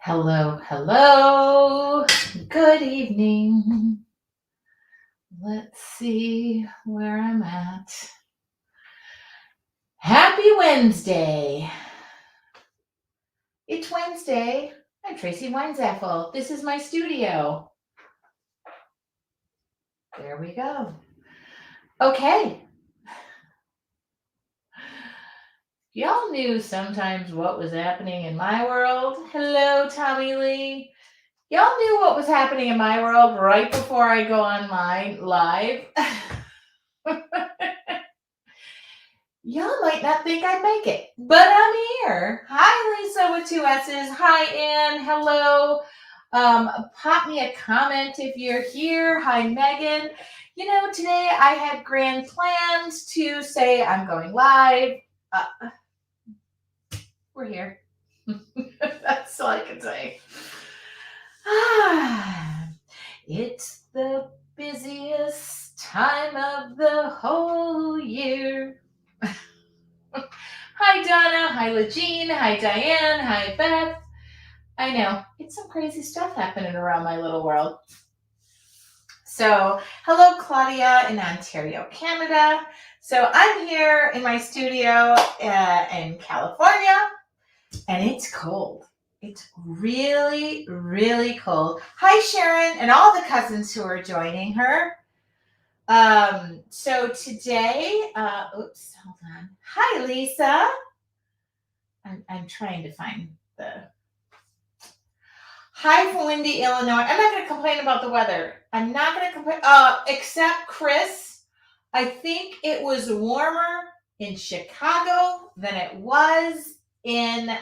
Hello, hello. Good evening. Let's see where I'm at. Happy Wednesday. It's Wednesday. I'm Tracy Weinzaffel. This is my studio. There we go. Okay. Y'all knew sometimes what was happening in my world. Hello, Tommy Lee. Y'all knew what was happening in my world right before I go online live. Y'all might not think I'd make it, but I'm here. Hi, Lisa with two S's. Hi, Ann. Hello. Pop me a comment if you're here. Hi, Megan. You know, today I had grand plans to say I'm going live. We're here. That's all I can say. It's the busiest time of the whole year. Hi, Donna. Hi, Legine. Hi, Diane. Hi, Beth. I know, it's some crazy stuff happening around my little world. So, hello, Claudia in Ontario, Canada. So, I'm here in my studio in California, and it's cold. It's really, really cold. Hi, Sharon, and all the cousins who are joining her. So today, oops, hold on. Hi, Lisa. I'm trying to find the. Hi from Windy, Illinois. I'm not going to complain about the weather. I'm not going to complain, except Chris. I think it was warmer in Chicago than it was in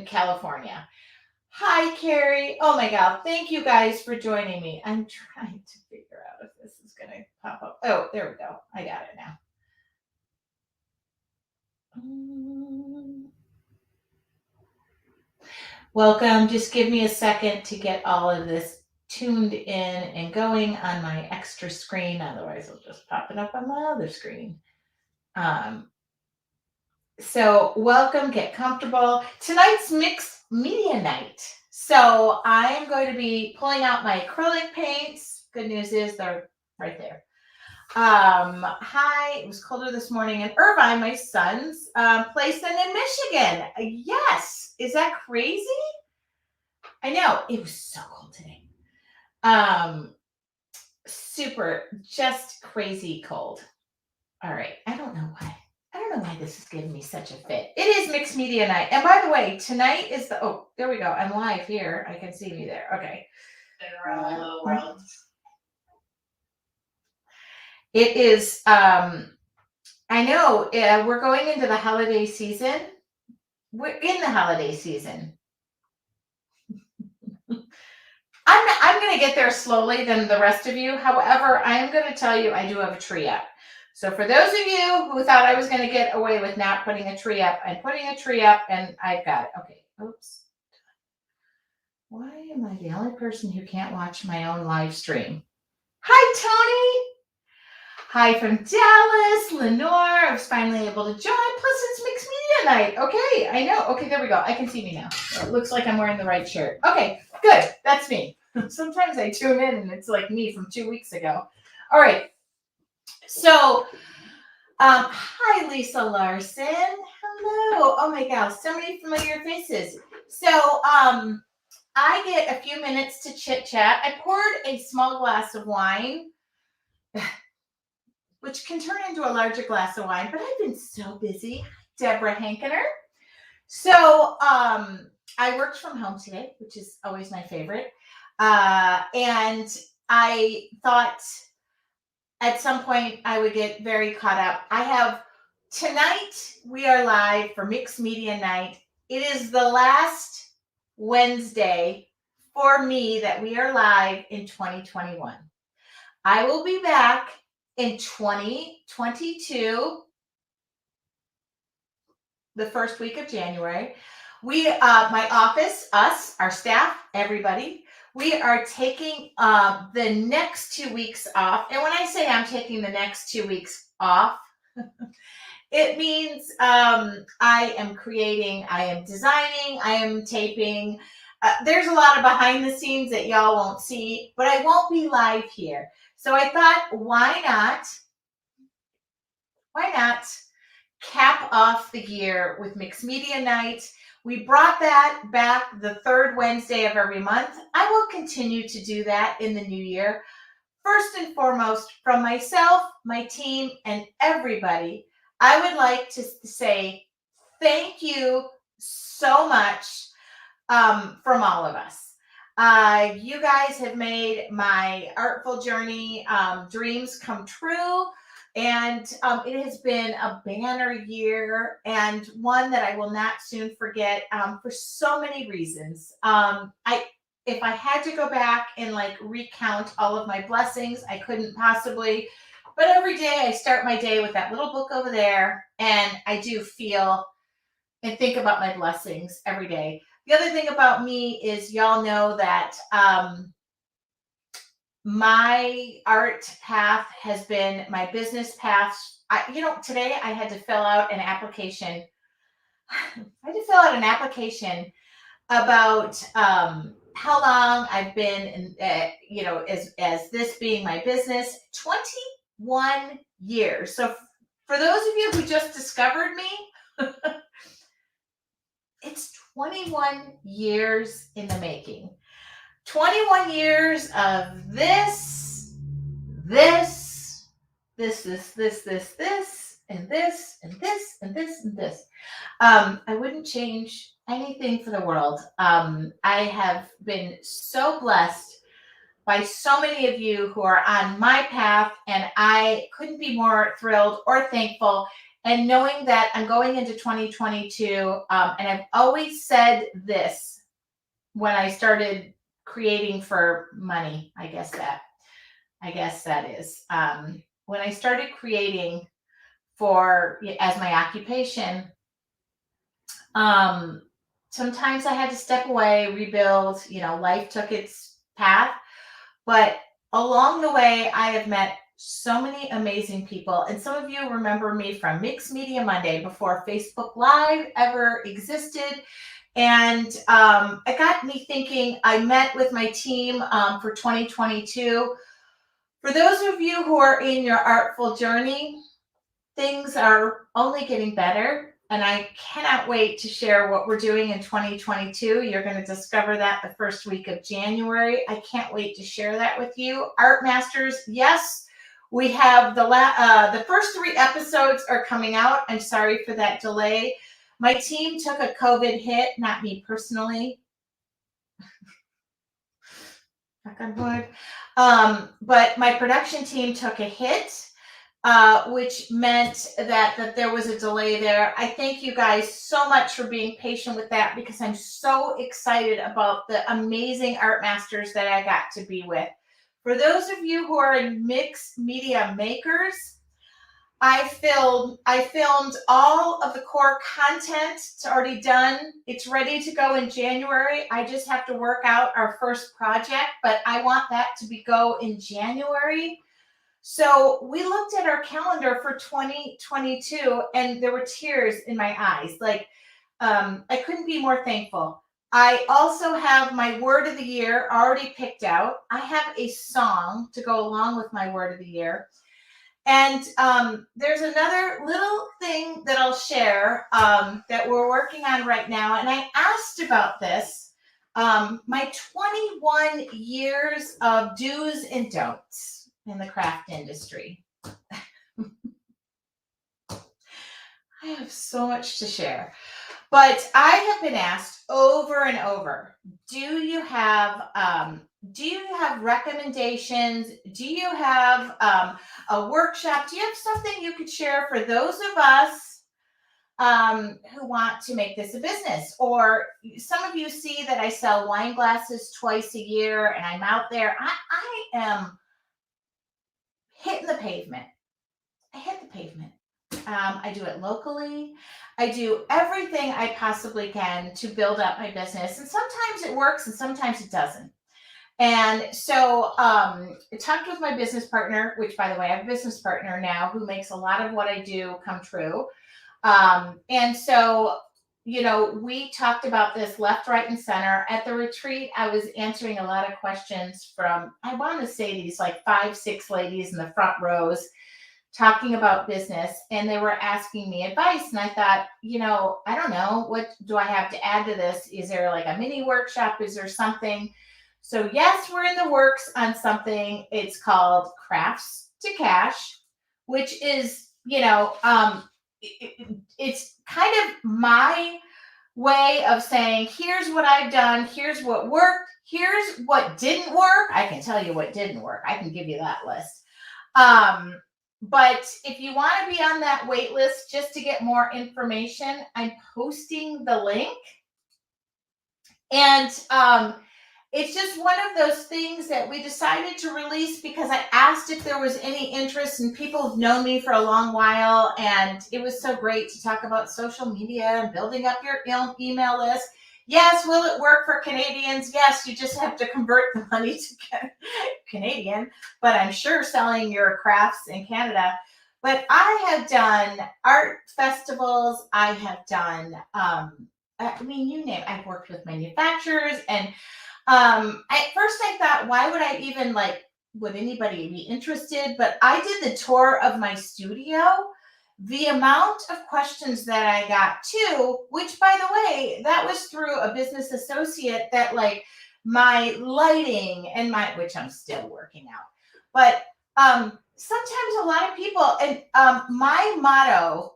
California. Hi, Carrie. Oh my God. Thank you guys for joining me. I'm trying to figure out if this is going to pop up. Oh, there we go. I got it now. Welcome. Just give me a second to get all of this tuned in and going on my extra screen. Otherwise, I'll just pop it up on my other screen. So welcome, get comfortable. Tonight's mixed media night. So I'm going to be pulling out my acrylic paints. Good news is they're right there. Hi, it was colder this morning in Irvine, my son's place in Michigan. Yes, is that crazy? I know, it was so cold today. Super, just crazy cold. All right, I don't know why this is giving me such a fit. It is mixed media night. And by the way, tonight is oh, there we go. I'm live here. I can see me there. Okay. Around my little world. It is, I know we're going into the holiday season. We're in the holiday season. I'm going to get there slowly than the rest of you. However, I am going to tell you I do have a tree up. So for those of you who thought I was going to get away with not putting a tree up, I'm putting a tree up and I've got it. Okay. Oops. Why am I the only person who can't watch my own live stream? Hi, Tony. Hi from Dallas, Lenore. I was finally able to join. Plus, it's mixed media night. Okay, I know. Okay, there we go. I can see me now. It looks like I'm wearing the right shirt. Okay, good. That's me. Sometimes I tune in and it's like me from 2 weeks ago. All right. So, hi, Lisa Larson. Hello. Oh my gosh, so many familiar faces. So, I get a few minutes to chit chat. I poured a small glass of wine, which can turn into a larger glass of wine, but I've been so busy. Deborah Hankener. So, I worked from home today, which is always my favorite. And I thought at some point I would get very caught up. Tonight, we are live for Mixed Media Night. It is the last Wednesday for me that we are live in 2021. I will be back in 2022, the first week of January. We, my office, us, our staff, everybody, we are taking the next 2 weeks off. And when I say I'm taking the next 2 weeks off, It means I am creating, I am designing, I am taping. There's a lot of behind the scenes that y'all won't see, but I won't be live here. So I thought, why not cap off the year with Mixed Media Night? We brought that back the third Wednesday of every month. I will continue to do that in the new year. First and foremost, from myself, my team, and everybody, I would like to say thank you so much from all of us. You guys have made my artful journey dreams come true. And it has been a banner year and one that I will not soon forget for so many reasons. If I had to go back and like recount all of my blessings, I couldn't possibly. But every day I start my day with that little book over there, and I do feel and think about my blessings every day. The other thing about me is y'all know that my art path has been my business path. Today I had to fill out an application. I had to fill out an application about how long I've been, as this being my business, 21 years. So for those of you who just discovered me, it's 21 years in the making. 21 years of this, and this, and this. I wouldn't change anything for the world. I have been so blessed by so many of you who are on my path, and I couldn't be more thrilled or thankful. And knowing that I'm going into 2022, and I've always said this when I started creating for money, I guess that is. When I started creating as my occupation, sometimes I had to step away, rebuild, life took its path. But along the way, I have met so many amazing people. And some of you remember me from Mixed Media Monday before Facebook Live ever existed. And it got me thinking. I met with my team for 2022. For those of you who are in your artful journey, things are only getting better. And I cannot wait to share what we're doing in 2022. You're going to discover that the first week of January. I can't wait to share that with you. Art Masters, yes, we have the first 3 episodes are coming out. I'm sorry for that delay. My team took a COVID hit, not me personally. Knock on wood. But my production team took a hit. Which meant that there was a delay there. I thank you guys so much for being patient with that, because I'm so excited about the amazing art masters that I got to be with. For those of you who are mixed media makers, I filmed all of the core content. It's already done. It's ready to go in January. I just have to work out our first project, but I want that to go in January. So we looked at our calendar for 2022, and there were tears in my eyes. I couldn't be more thankful. I also have my word of the year already picked out. I have a song to go along with my word of the year. And there's another little thing that I'll share that we're working on right now. And I asked about this, my 21 years of do's and don'ts in the craft industry. I have so much to share, but I have been asked over and over, do you have recommendations? Do you have a workshop? Do you have something you could share for those of us who want to make this a business? Or some of you see that I sell wine glasses twice a year, and I'm out there. I am hitting the pavement. I hit the pavement. I do it locally. I do everything I possibly can to build up my business. And sometimes it works and sometimes it doesn't. And so I talked with my business partner, which by the way, I have a business partner now who makes a lot of what I do come true. And so, we talked about this left, right, and center. At the retreat, I was answering a lot of questions from, I want to say these like 5, 6 ladies in the front rows talking about business, and they were asking me advice. And I thought, I don't know, what do I have to add to this? Is there like a mini workshop? Is there something? So, yes, we're in the works on something. It's called Crafts to Cash, which is, it's kind of my way of saying, here's what I've done, here's what worked, here's what didn't work. I can tell you what didn't work. I can give you that list. But if you want to be on that wait list just to get more information, I'm posting the link. And it's just one of those things that we decided to release because I asked if there was any interest, and people have known me for a long while. And it was so great to talk about social media and building up your email list. Yes, will it work for Canadians? Yes, you just have to convert the money to Canadian, but I'm sure selling your crafts in Canada. But I have done art festivals. I have done, you name it. I've worked with manufacturers. And at first I thought, why would I even would anybody be interested? But I did the tour of my studio. The amount of questions that I got too, which by the way, that was through a business associate that my lighting and which I'm still working out. But sometimes a lot of people, and my motto,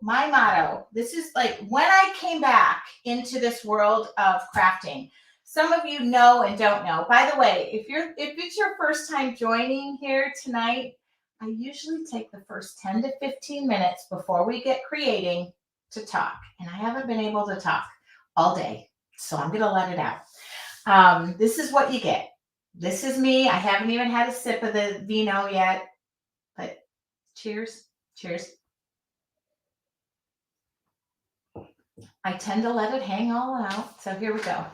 this is when I came back into this world of crafting. Some of you know and don't know. By the way, if it's your first time joining here tonight, I usually take the first 10 to 15 minutes before we get creating to talk. And I haven't been able to talk all day, so I'm going to let it out. This is what you get. This is me. I haven't even had a sip of the vino yet, but cheers. Cheers. I tend to let it hang all out. So here we go.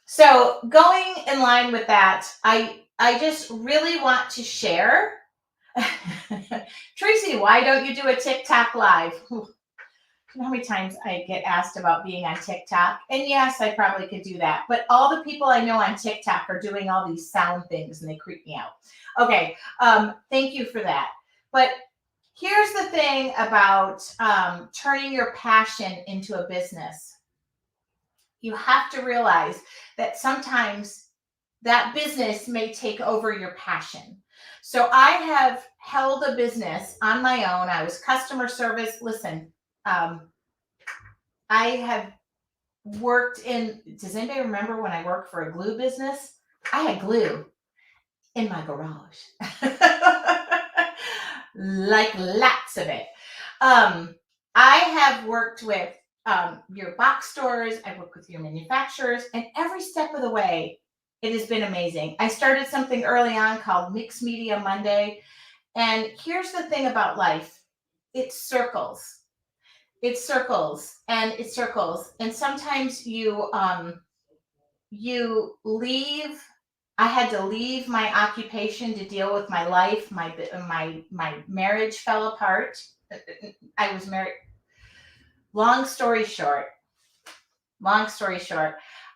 So going in line with that, I just really want to share. Tracy, why don't you do a TikTok live? You know how many times I get asked about being on TikTok? And yes, I probably could do that. But all the people I know on TikTok are doing all these sound things and they creep me out. Okay, thank you for that. But here's the thing about turning your passion into a business. You have to realize that sometimes that business may take over your passion. So I have held a business on my own. I was customer service. Listen, I have worked in, does anybody remember when I worked for a glue business? I had glue in my garage. Like lots of it. I have worked with your box stores. I work with your manufacturers, and every step of the way, it has been amazing. I started something early on called Mixed Media Monday. And here's the thing about life. It circles. It circles and it circles. And sometimes you leave. I had to leave my occupation to deal with my life. My marriage fell apart. I was married. Long story short,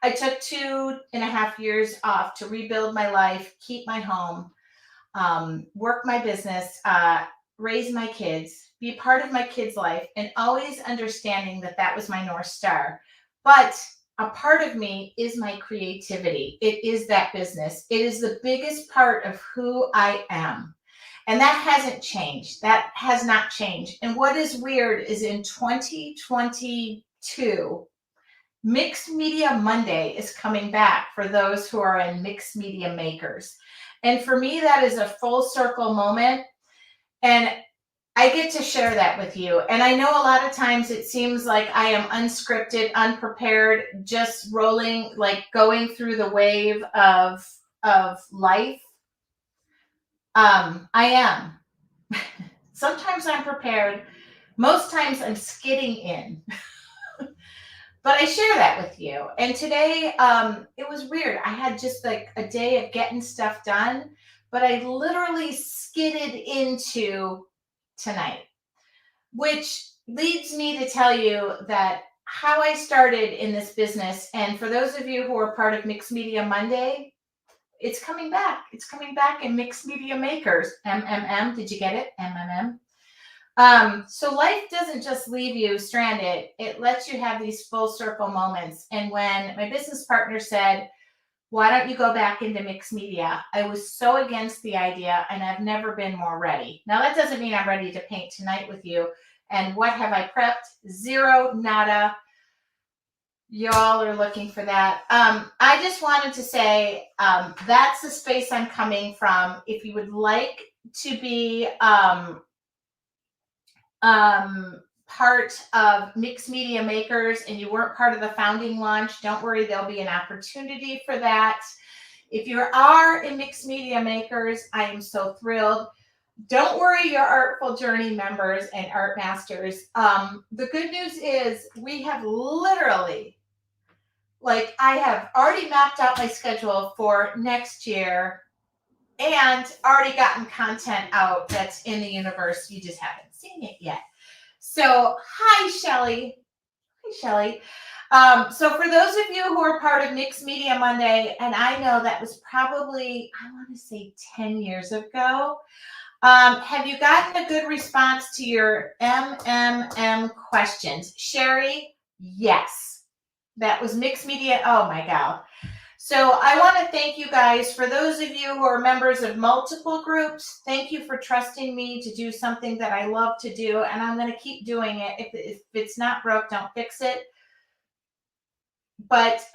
I took 2.5 years off to rebuild my life, keep my home, work my business, raise my kids, be part of my kids' life, and always understanding that that was my North Star. But a part of me is my creativity. It is that business. It is the biggest part of who I am. And that hasn't changed. That has not changed. And what is weird is in 2022, Mixed Media Monday is coming back for those who are in mixed media makers. And for me, that is a full circle moment. And I get to share that with you. And I know a lot of times it seems like I am unscripted, unprepared, just rolling, going through the wave of life. I am. Sometimes I'm prepared. Most times I'm skidding in. But I share that with you. And today, it was weird. I had just like a day of getting stuff done, but I literally skidded into tonight, which leads me to tell you that how I started in this business. And for those of you who are part of Mixed Media Monday, it's coming back. It's coming back in Mixed Media Makers. MMM. Did you get it? MMM. So life doesn't just leave you stranded. It lets you have these full circle moments. And when my business partner said, why don't you go back into mixed media? I was so against the idea, and I've never been more ready. Now, that doesn't mean I'm ready to paint tonight with you. And what have I prepped? Zero, nada. Y'all are looking for that. I just wanted to say that's the space I'm coming from. If you would like to be part of Mixed Media Makers and you weren't part of the founding launch, don't worry, there'll be an opportunity for that. If you are in Mixed Media Makers, I am so thrilled. Don't worry, your Artful Journey members and Art Masters. The good news is we have literally, like, I have already mapped out my schedule for next year and already gotten content out that's in the universe. You just haven't seen it yet. So, hi, Shelly. Hi, Shelly. So for those of you who are part of Mixed Media Monday, and I know that was probably, I want to say 10 years ago, have you gotten a good response to your MMM questions? Sherry, yes. That was Mixed Media. Oh, my God. So I want to thank you guys. For those of you who are members of multiple groups, thank you for trusting me to do something that I love to do, and I'm going to keep doing it. If it's not broke, don't fix it. But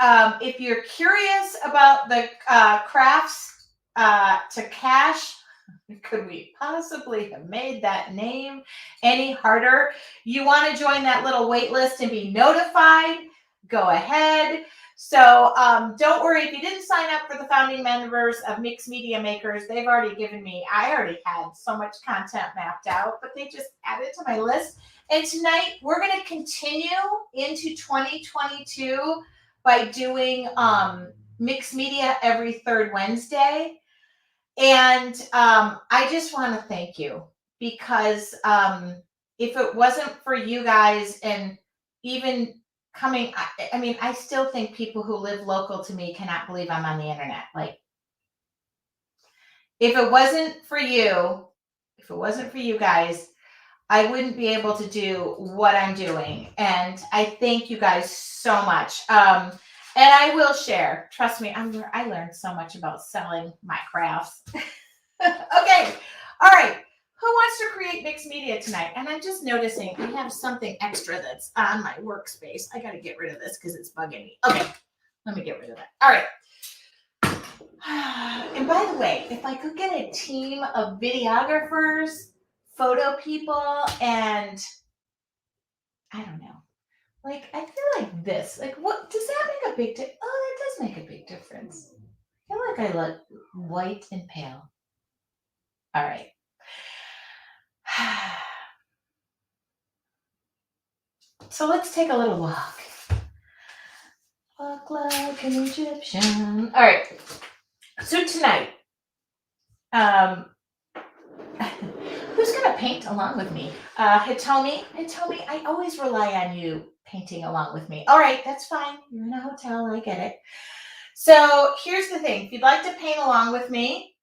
if you're curious about the crafts to cash, could we possibly have made that name any harder? You want to join that little wait list and be notified? Go ahead. So don't worry, if you didn't sign up for the founding members of Mixed Media Makers, they've already given me, I already had so much content mapped out, but they just added to my list. And tonight we're going to continue into 2022 by doing mixed media every third Wednesday. And I just want to thank you, because if it wasn't for you guys and even coming, I mean, I still think people who live local to me cannot believe I'm on the internet. Like, if it wasn't for you guys, I wouldn't be able to do what I'm doing. And I thank you guys so much. And I will share. Trust me, I learned so much about selling my crafts. Okay. All right. Who wants to create mixed media tonight? And I'm just noticing I have something extra that's on my workspace. I got to get rid of this because it's bugging me. Okay. Let me get rid of that. All right. And by the way, if I could get a team of videographers, photo people, and I don't know, like, I feel like this, like, what does that make a big difference? Oh, that does make a big difference. I feel like I look white and pale. All right. So let's take a little walk. Walk like an Egyptian. All right. So tonight, who's going to paint along with me? Hitomi, I always rely on you painting along with me. All right, that's fine. You're in a hotel. I get it. So here's the thing. If you'd like to paint along with me,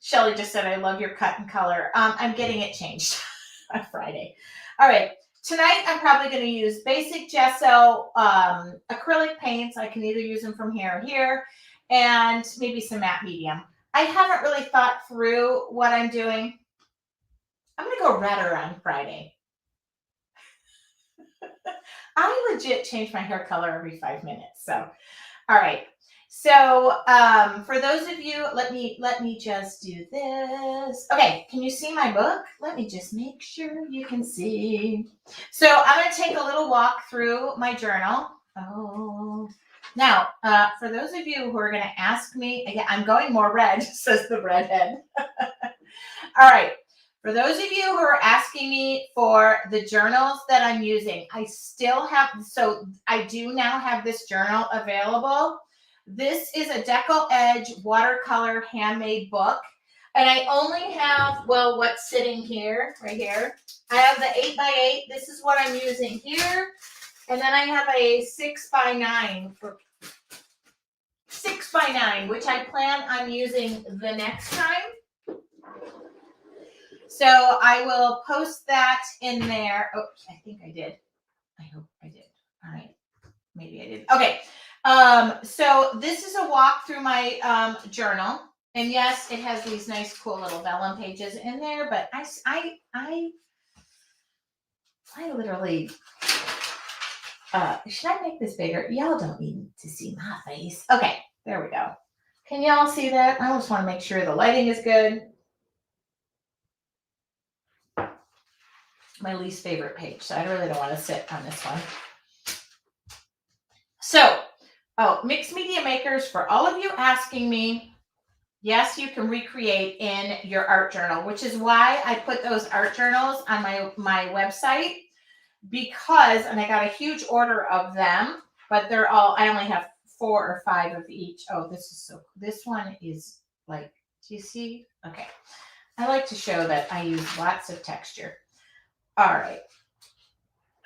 Shelly just said, I love your cut and color. I'm getting it changed on Friday. All right. Tonight, I'm probably going to use basic gesso, acrylic paints. I can either use them from here or here, and maybe some matte medium. I haven't really thought through what I'm doing. I'm going to go redder on Friday. I legit change my hair color every 5 minutes. So, all right. So for those of you, let me just do this. Okay, can you see my book? Let me just make sure you can see. So I'm going to take a little walk through my journal. Oh, now for those of you who are going to ask me, again, I'm going more red, says the redhead. All right. For those of you who are asking me for the journals that I'm using, I still have, so I do now have this journal available. This is a Deco Edge watercolor handmade book. And I only have, well, what's sitting here, right here. I have the 8x8. This is what I'm using here. And then I have a 6x9 for 6x9, which I plan on using the next time. So I will post that in there. Oh, I think I did. I hope I did. All right. Maybe I did. Okay. So this is a walk through my journal. And yes, it has these nice, cool little vellum pages in there, but I literally, should I make this bigger? Y'all don't need to see my face. Okay, there we go. Can y'all see that? I just want to make sure the lighting is good. My least favorite page, so I really don't want to sit on this one. So, mixed media makers, for all of you asking me, yes, you can recreate in your art journal, which is why I put those art journals on my website, because, and I got a huge order of them, but they're all, I only have 4 or 5 of each. Oh, this one is like, do you see? Okay. I like to show that I use lots of texture. All right.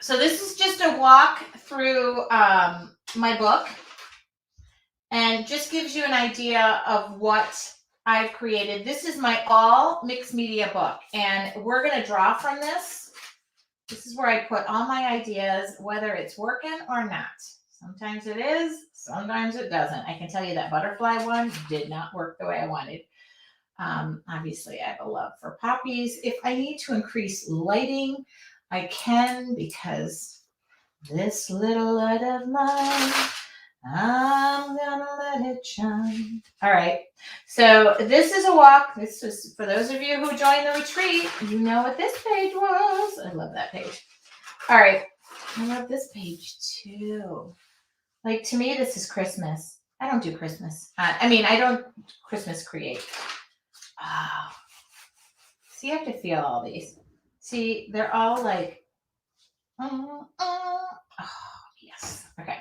So this is just a walk through my book, and just gives you an idea of what I've created. This is my all mixed media book, and we're going to draw from this. This is where I put all my ideas, whether it's working or not. Sometimes it is, sometimes it doesn't. I can tell you that butterfly one did not work the way I wanted. Obviously, I have a love for poppies. If I need to increase lighting, I can, because this little light of mine, I'm gonna let it shine. All right. So this is a walk. This is for those of you who joined the retreat. You know what this page was. I love that page. All right. I love this page too. Like, to me, this is Christmas. I don't do Christmas. I don't Christmas create. Oh. See, you have to feel all these. See, they're all like, oh, yes. Okay.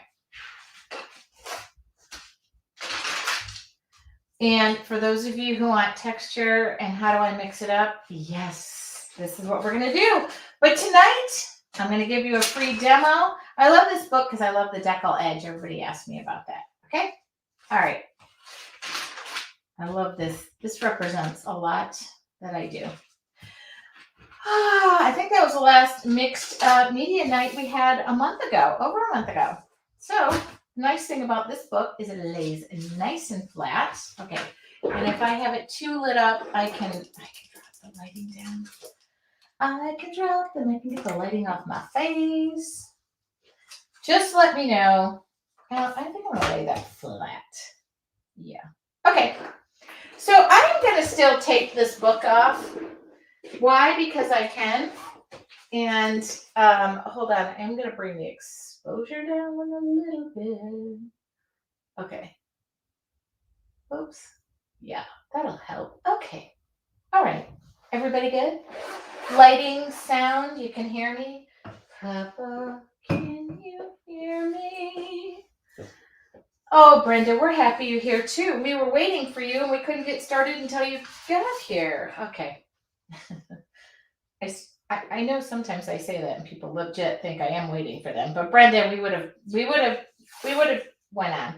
And for those of you who want texture and how do I mix it up? Yes, this is what we're going to do. But tonight, I'm going to give you a free demo. I love this book because I love the Decal Edge. Everybody asked me about that. Okay? All right. I love this. This represents a lot that I do. I think that was the last mixed media night we had over a month ago. So, nice thing about this book is it lays nice and flat. Okay, and if I have it too lit up, I can drop the lighting down. I can get the lighting off my face. Just let me know. I think I'm gonna lay that flat. Yeah. Okay. So I'm gonna still take this book off. Why? Because I can. And hold on, I'm gonna bring the exposure down a little bit. Okay. Oops. Yeah, that'll help. Okay. All right. Everybody good? Lighting, sound, you can hear me? Papa, can you hear me? Oh, Brenda, we're happy you're here too. We were waiting for you and we couldn't get started until you got here. Okay. I know sometimes I say that and people legit think I am waiting for them, but Brenda, we would have went on.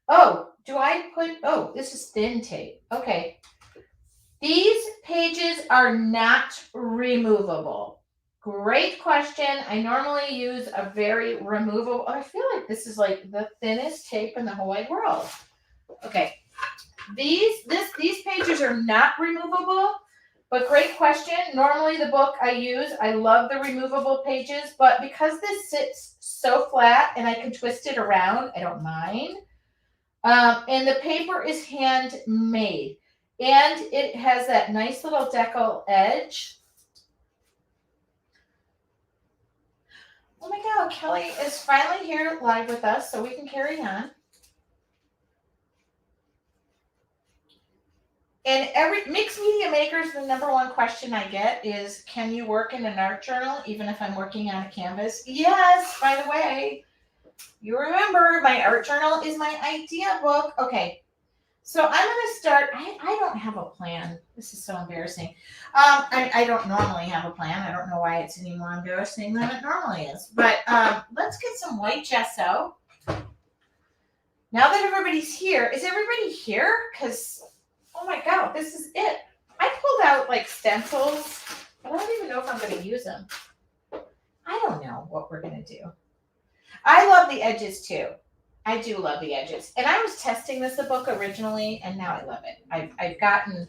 Oh, this is thin tape. Okay. These pages are not removable. Great question. I normally use a very removable. I feel like this is like the thinnest tape in the whole wide world. Okay. These pages are not removable. But great question. Normally the book I love the removable pages, but because this sits so flat and I can twist it around, I don't mind. And the paper is handmade. And it has that nice little decal edge. Oh my God, Kelly is finally here live with us, so we can carry on. And every mixed media makers, the number one question I get is, can you work in an art journal even if I'm working on a canvas? Yes, by the way, you remember my art journal is my idea book. Okay, so I'm going to start. I don't have a plan. This is so embarrassing. I don't normally have a plan. I don't know why it's any more embarrassing than it normally is. But let's get some white gesso. Now that everybody's here, is everybody here? Because, oh my God, this is it. I pulled out like stencils, but I don't even know if I'm going to use them. I don't know what we're going to do. I love the edges too. I do love the edges. And I was testing this book originally, and now I love it. I've gotten,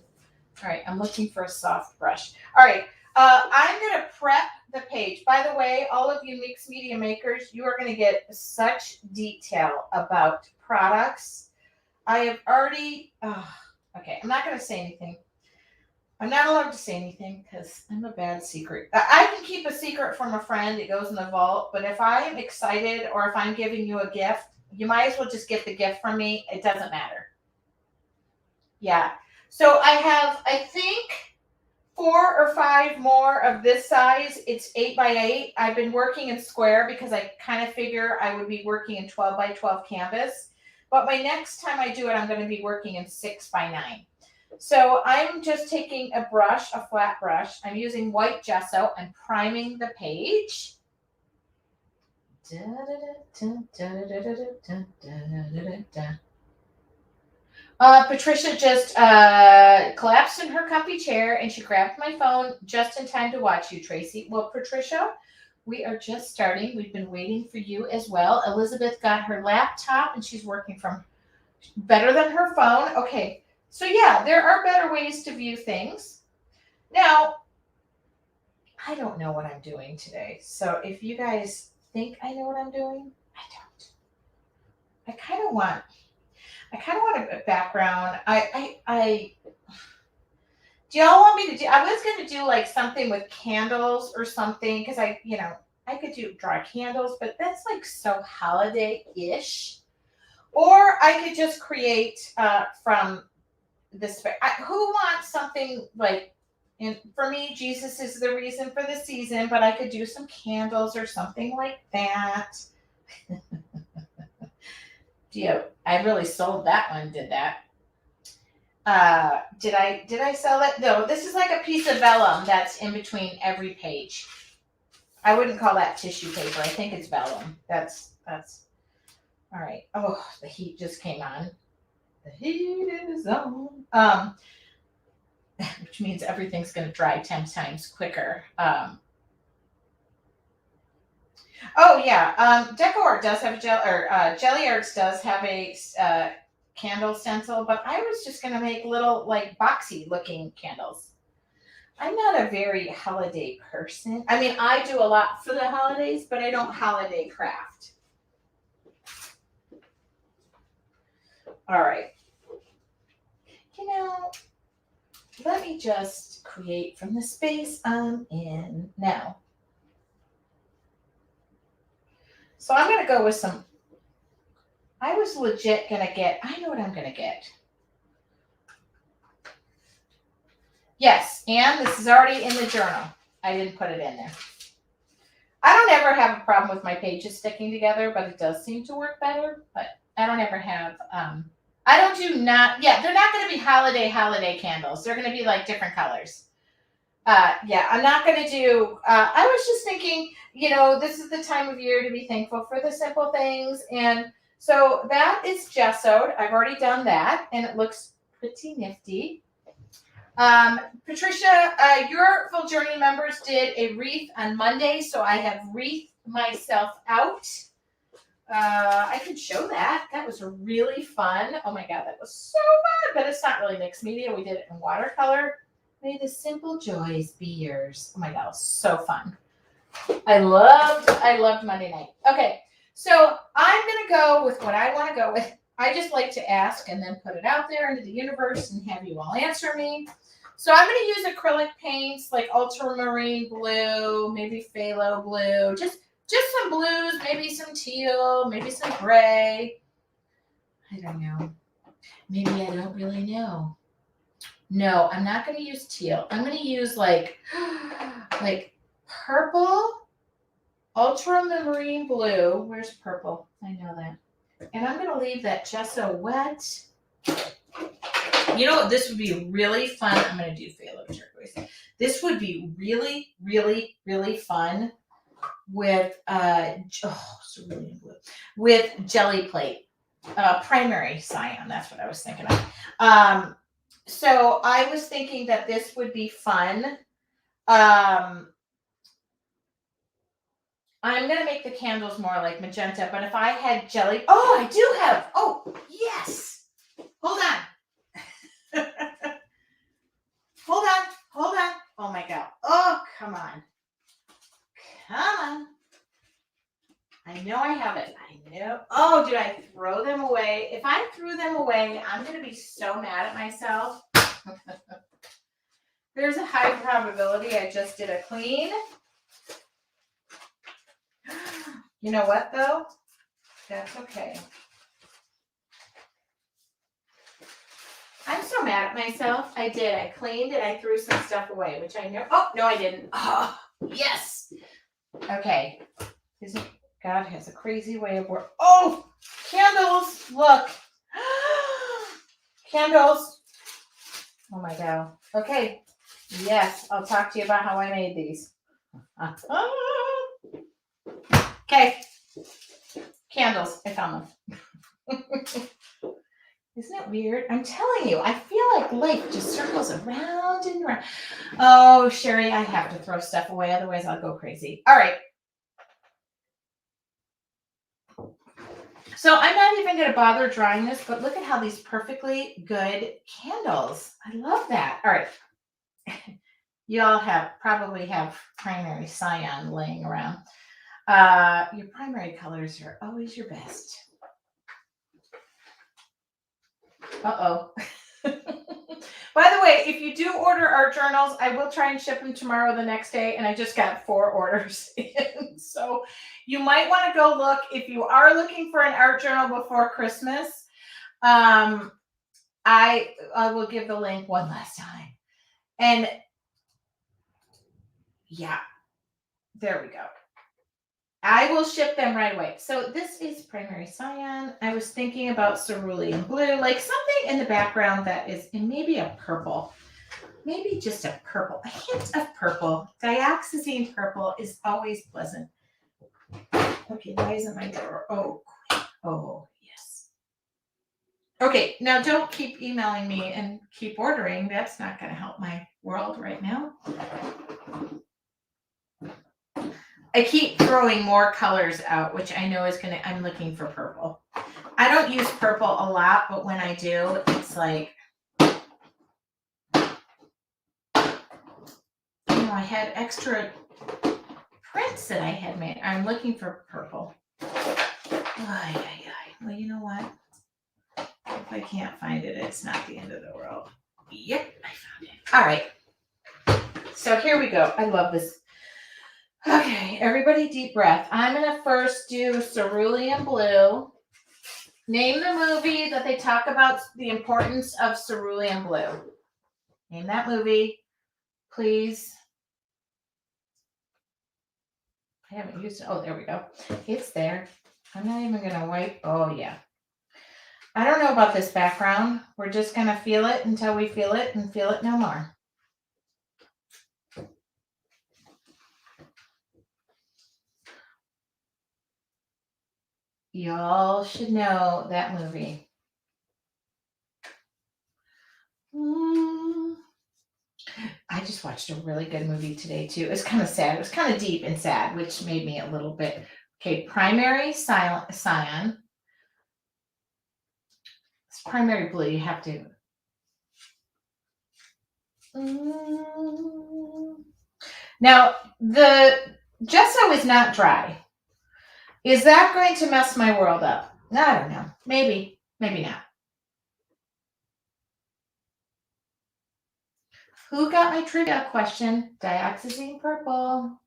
all right, I'm looking for a soft brush. All right, I'm going to prep the page. By the way, all of you mixed media makers, you are going to get such detail about products. I have already, okay, I'm not going to say anything. I'm not allowed to say anything because I'm a bad secret. I can keep a secret from a friend. It goes in the vault. But if I am excited or if I'm giving you a gift, you might as well just get the gift from me. It doesn't matter. Yeah. So I have, I think, 4 or 5 more of this size. It's 8 by 8. I've been working in square because I kind of figure I would be working in 12 by 12 canvas. But my next time I do it, I'm going to be working in 6 by 9. So I'm just taking a brush, a flat brush. I'm using white gesso and priming the page. Patricia just collapsed in her comfy chair and she grabbed my phone just in time to watch you, Tracy. Well, Patricia, we are just starting. We've been waiting for you as well. Elizabeth got her laptop and she's working from better than her phone. Okay. So yeah, there are better ways to view things. Now, I don't know what I'm doing today. So if you guys think I know what I'm doing, I don't. I kind of want a background. Do y'all want me to do, I was going to do like something with candles or something because I could draw candles, but that's like so holiday-ish. Or I could just create from this. Who wants something like, and for me, Jesus is the reason for the season, but I could do some candles or something like that. I really sold that one, did that. Did I sell it? No, this is like a piece of vellum that's in between every page. I wouldn't call that tissue paper. I think it's vellum. That's all right. Oh, the heat just came on. The heat is on. Which means everything's going to dry 10 times quicker. Oh yeah, DecoArt does have Jelly Arts does have a candle stencil, but I was just going to make little like boxy looking candles. I'm not a very holiday person. I mean, I do a lot for the holidays, but I don't holiday craft. All right. Let me just create from the space I'm in now. So I'm going to go with some, I was legit going to get, I know what I'm going to get. Yes, and this is already in the journal. I didn't put it in there. I don't ever have a problem with my pages sticking together, but it does seem to work better. But I don't ever have, they're not going to be holiday candles. They're going to be like different colors. I'm not going to do, I was just thinking, this is the time of year to be thankful for the simple things. And so that is gessoed. I've already done that and it looks pretty nifty. Patricia, your Full Journey members did a wreath on Monday, so I have wreathed myself out. I can show that. That was really fun. Oh my God, that was so fun, but it's not really mixed media. We did it in watercolor. May the simple joys be yours. Oh my God, it was so fun. I loved Monday night. Okay, so I'm going to go with what I want to go with. I just like to ask and then put it out there into the universe and have you all answer me. So I'm going to use acrylic paints like ultramarine blue, maybe phthalo blue, just some blues, maybe some teal, maybe some gray. I don't know. Maybe I don't really know. No, I'm not going to use teal. I'm going to use like purple, ultramarine blue. Where's purple? I know that. And I'm going to leave that gesso wet. You know what? This would be really fun. I'm going to do phthalo turquoise. This would be really, really, really fun with cerulean blue, with jelly plate, primary cyan. That's what I was thinking of. So I was thinking that this would be fun. I'm going to make the candles more like magenta, but if I had jelly, I do have, yes. Hold on. Hold on. Oh my God. Oh, come on. I know I have it. I know. Oh, did I throw them away? If I threw them away, I'm going to be so mad at myself. There's a high probability I just did a clean. You know what, though? That's okay. I'm so mad at myself. I did. I cleaned and I threw some stuff away, which I know. Oh, no, I didn't. Oh, yes. Okay. God has a crazy way of working. Oh, candles. Look. Candles. Oh, my God. Okay. Yes, I'll talk to you about how I made these. Okay. Candles. I found them. Isn't it weird? I'm telling you, I feel like life just circles around and around. Oh, Sherry, I have to throw stuff away. Otherwise, I'll go crazy. All right. So I'm not even going to bother drying this, but look at how these perfectly good candles. I love that. All right. You all probably have primary cyan laying around. Your primary colors are always your best. Uh-oh. By the way, if you do order art journals, I will try and ship them tomorrow or the next day, and I just got 4 orders in. So you might want to go look. If you are looking for an art journal before Christmas, I will give the link one last time. And yeah, there we go. I will ship them right away. So this is primary cyan. I was thinking about cerulean blue, like something in the background that is in maybe a purple. Maybe just a purple, a hint of purple. Dioxazine purple is always pleasant. Okay, why isn't my drawer? Oh, yes. Okay, now don't keep emailing me and keep ordering. That's not going to help my world right now. I keep throwing more colors out, which I know is I'm looking for purple. I don't use purple a lot, but when I do, it's like, I had extra prints that I had made. I'm looking for purple. Well, you know what? If I can't find it, it's not the end of the world. Yep, I found it. All right. So here we go. I love this. Okay, everybody deep breath. I'm going to first do cerulean blue. Name the movie that they talk about the importance of cerulean blue. Name that movie, please. I haven't used it. Oh, there we go. It's there. I'm not even going to wipe. Oh, yeah. I don't know about this background. We're just going to feel it until we feel it and feel it no more. Y'all should know that movie. I just watched a really good movie today, too. It was kind of sad. It was kind of deep and sad, which made me a little bit... Okay, primary cyan. It's primary blue. You have to... Now, the gesso is not dry. Is that going to mess my world up? I don't know. Maybe. Maybe not. Who got my trivia question? Dioxazine purple.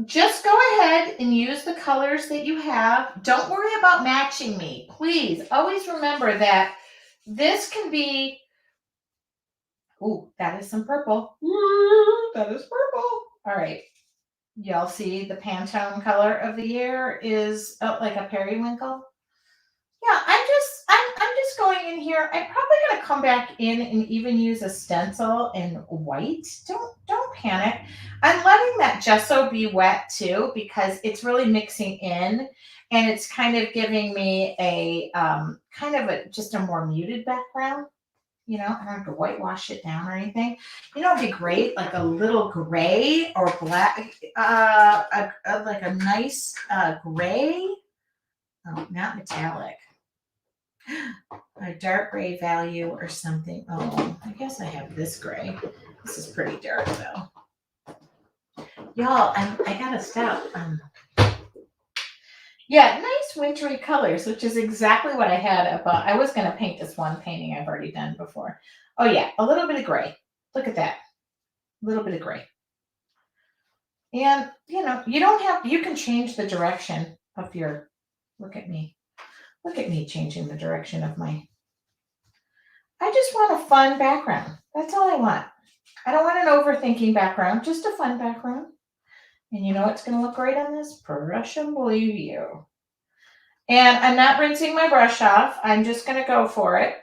Just go ahead and use the colors that you have. Don't worry about matching me. Please, always remember that this can be Ooh, that is some purple. That is purple. All right. Y'all see the Pantone color of the year is like a periwinkle. Yeah, I'm just going in here. I'm probably gonna come back in and even use a stencil in white. Don't panic. I'm letting that gesso be wet too because it's really mixing in and it's kind of giving me a kind of a just a more muted background. You know, I don't have to whitewash it down or anything. You know, it'd be great, like a little gray or black, like a nice gray. Oh, not metallic. A dark gray value or something. Oh, I guess I have this gray. This is pretty dark though. Y'all, I gotta stop. Yeah, nice wintry colors, which is exactly what I had about. I was gonna paint this one painting I've already done before. Oh yeah, a little bit of gray. Look at that. A little bit of gray. And you know, you can change the direction of your, look at me. Look at me changing the direction of my, I just want a fun background. That's all I want. I don't want an overthinking background, just a fun background. And you know what's going to look great on this? Prussian blue view. And I'm not rinsing my brush off. I'm just going to go for it.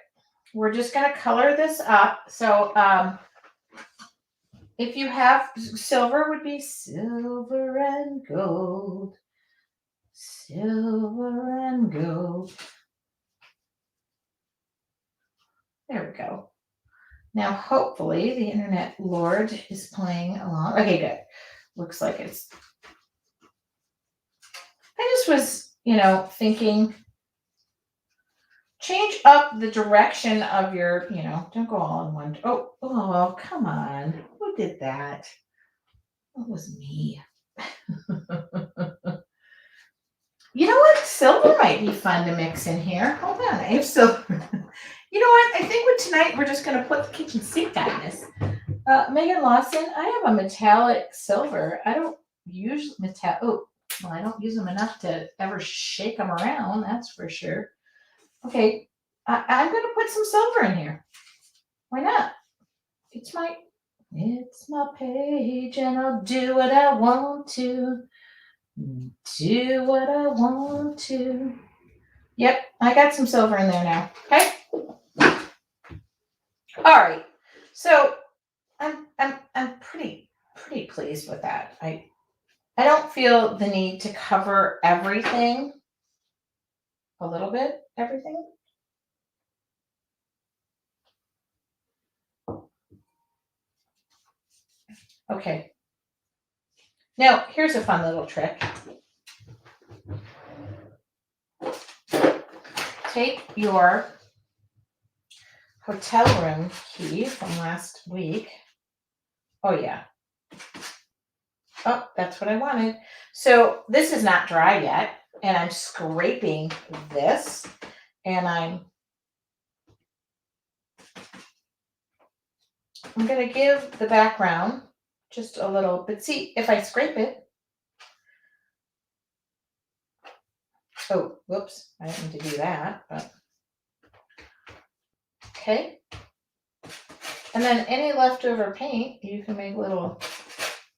We're just going to color this up. So if you have silver, would be silver and gold. Silver and gold. There we go. Now, hopefully, the internet lord is playing along. Okay, good. Looks like it's. I just was, thinking, change up the direction of your, don't go all in one. Oh, come on. Who did that? That was me. You know what? Silver might be fun to mix in here. Hold on. I have silver. You know what? I think with tonight, we're just going to put the kitchen sink on this. Megan Lawson, I have a metallic silver. I don't use I don't use them enough to ever shake them around. That's for sure. Okay. I'm going to put some silver in here. Why not? It's my page and I'll do what I want to. Do what I want to. Yep, I got some silver in there now. Okay. All right. So I'm pretty pleased with that. I don't feel the need to cover everything. A little bit, everything. Okay. Now, here's a fun little trick. Take your hotel room key from last week. Oh, yeah. Oh, that's what I wanted. So this is not dry yet, and I'm scraping this, and I'm going to give the background just a little, but see, if I scrape it, oh, whoops, I didn't mean to do that, but okay. And then any leftover paint, you can make little,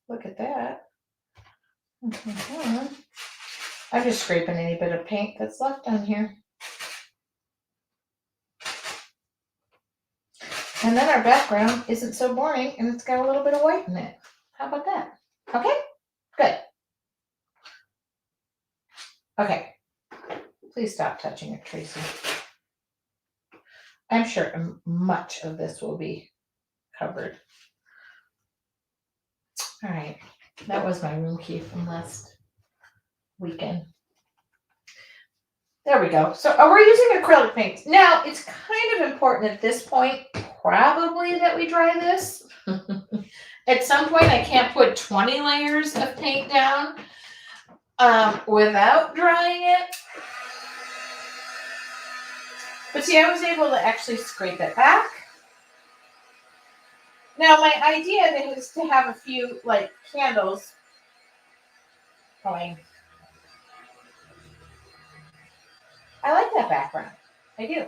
look at that. I'm just scraping any bit of paint that's left on here. And then our background isn't so boring and it's got a little bit of white in it. How about that? Okay, good. Okay, please stop touching it, Tracy. I'm sure much of this will be covered. All right, that was my room key from last weekend. There we go. So we're using acrylic paints. Now, it's kind of important at this point, probably, that we dry this. At some point, I can't put 20 layers of paint down without drying it. But see, I was able to actually scrape it back. Now, my idea is to have a few, like, candles going. I like that background. I do.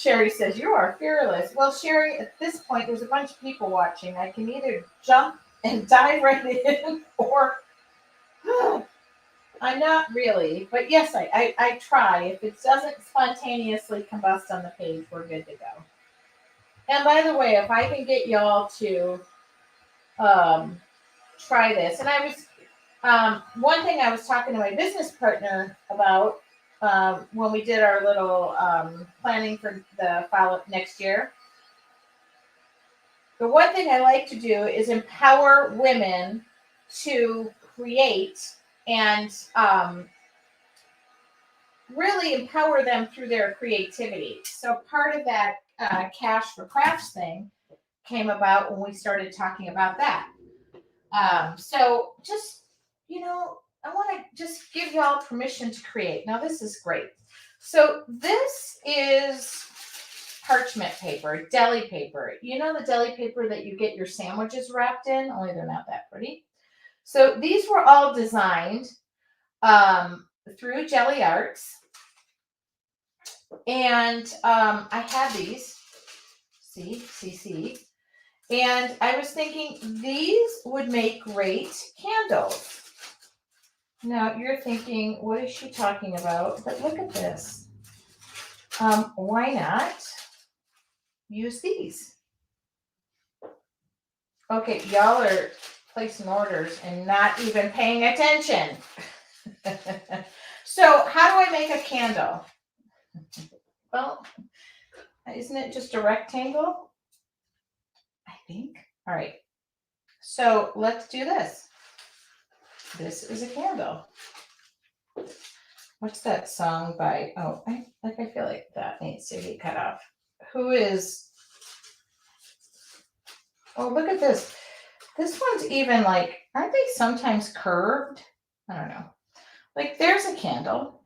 Sherry says, you are fearless. Well, Sherry, at this point, there's a bunch of people watching. I can either jump and dive right in, or I'm not really. But yes, I try. If it doesn't spontaneously combust on the page, we're good to go. And by the way, if I can get y'all to try this, and I was one thing I was talking to my business partner about when we did our little planning for the follow next year. The one thing I like to do is empower women to create and really empower them through their creativity. So part of that Cash for Crafts thing came about when we started talking about that. So just, I want to just give y'all permission to create. Now, this is great. So this is parchment paper, deli paper. You know the deli paper that you get your sandwiches wrapped in, only they're not that pretty. So these were all designed through Jelly Arts. And I had these, see. And I was thinking these would make great candles. Now you're thinking, what is she talking about? But look at this. Why not use these? Okay, y'all are placing orders and not even paying attention. So how do I make a candle? Well, isn't it just a rectangle? I think. All right. So let's do this. This is a candle. What's that song by? Oh, I feel like that needs to be cut off. Who is? Oh, look at this. This one's even like, aren't they sometimes curved? I don't know. Like there's a candle.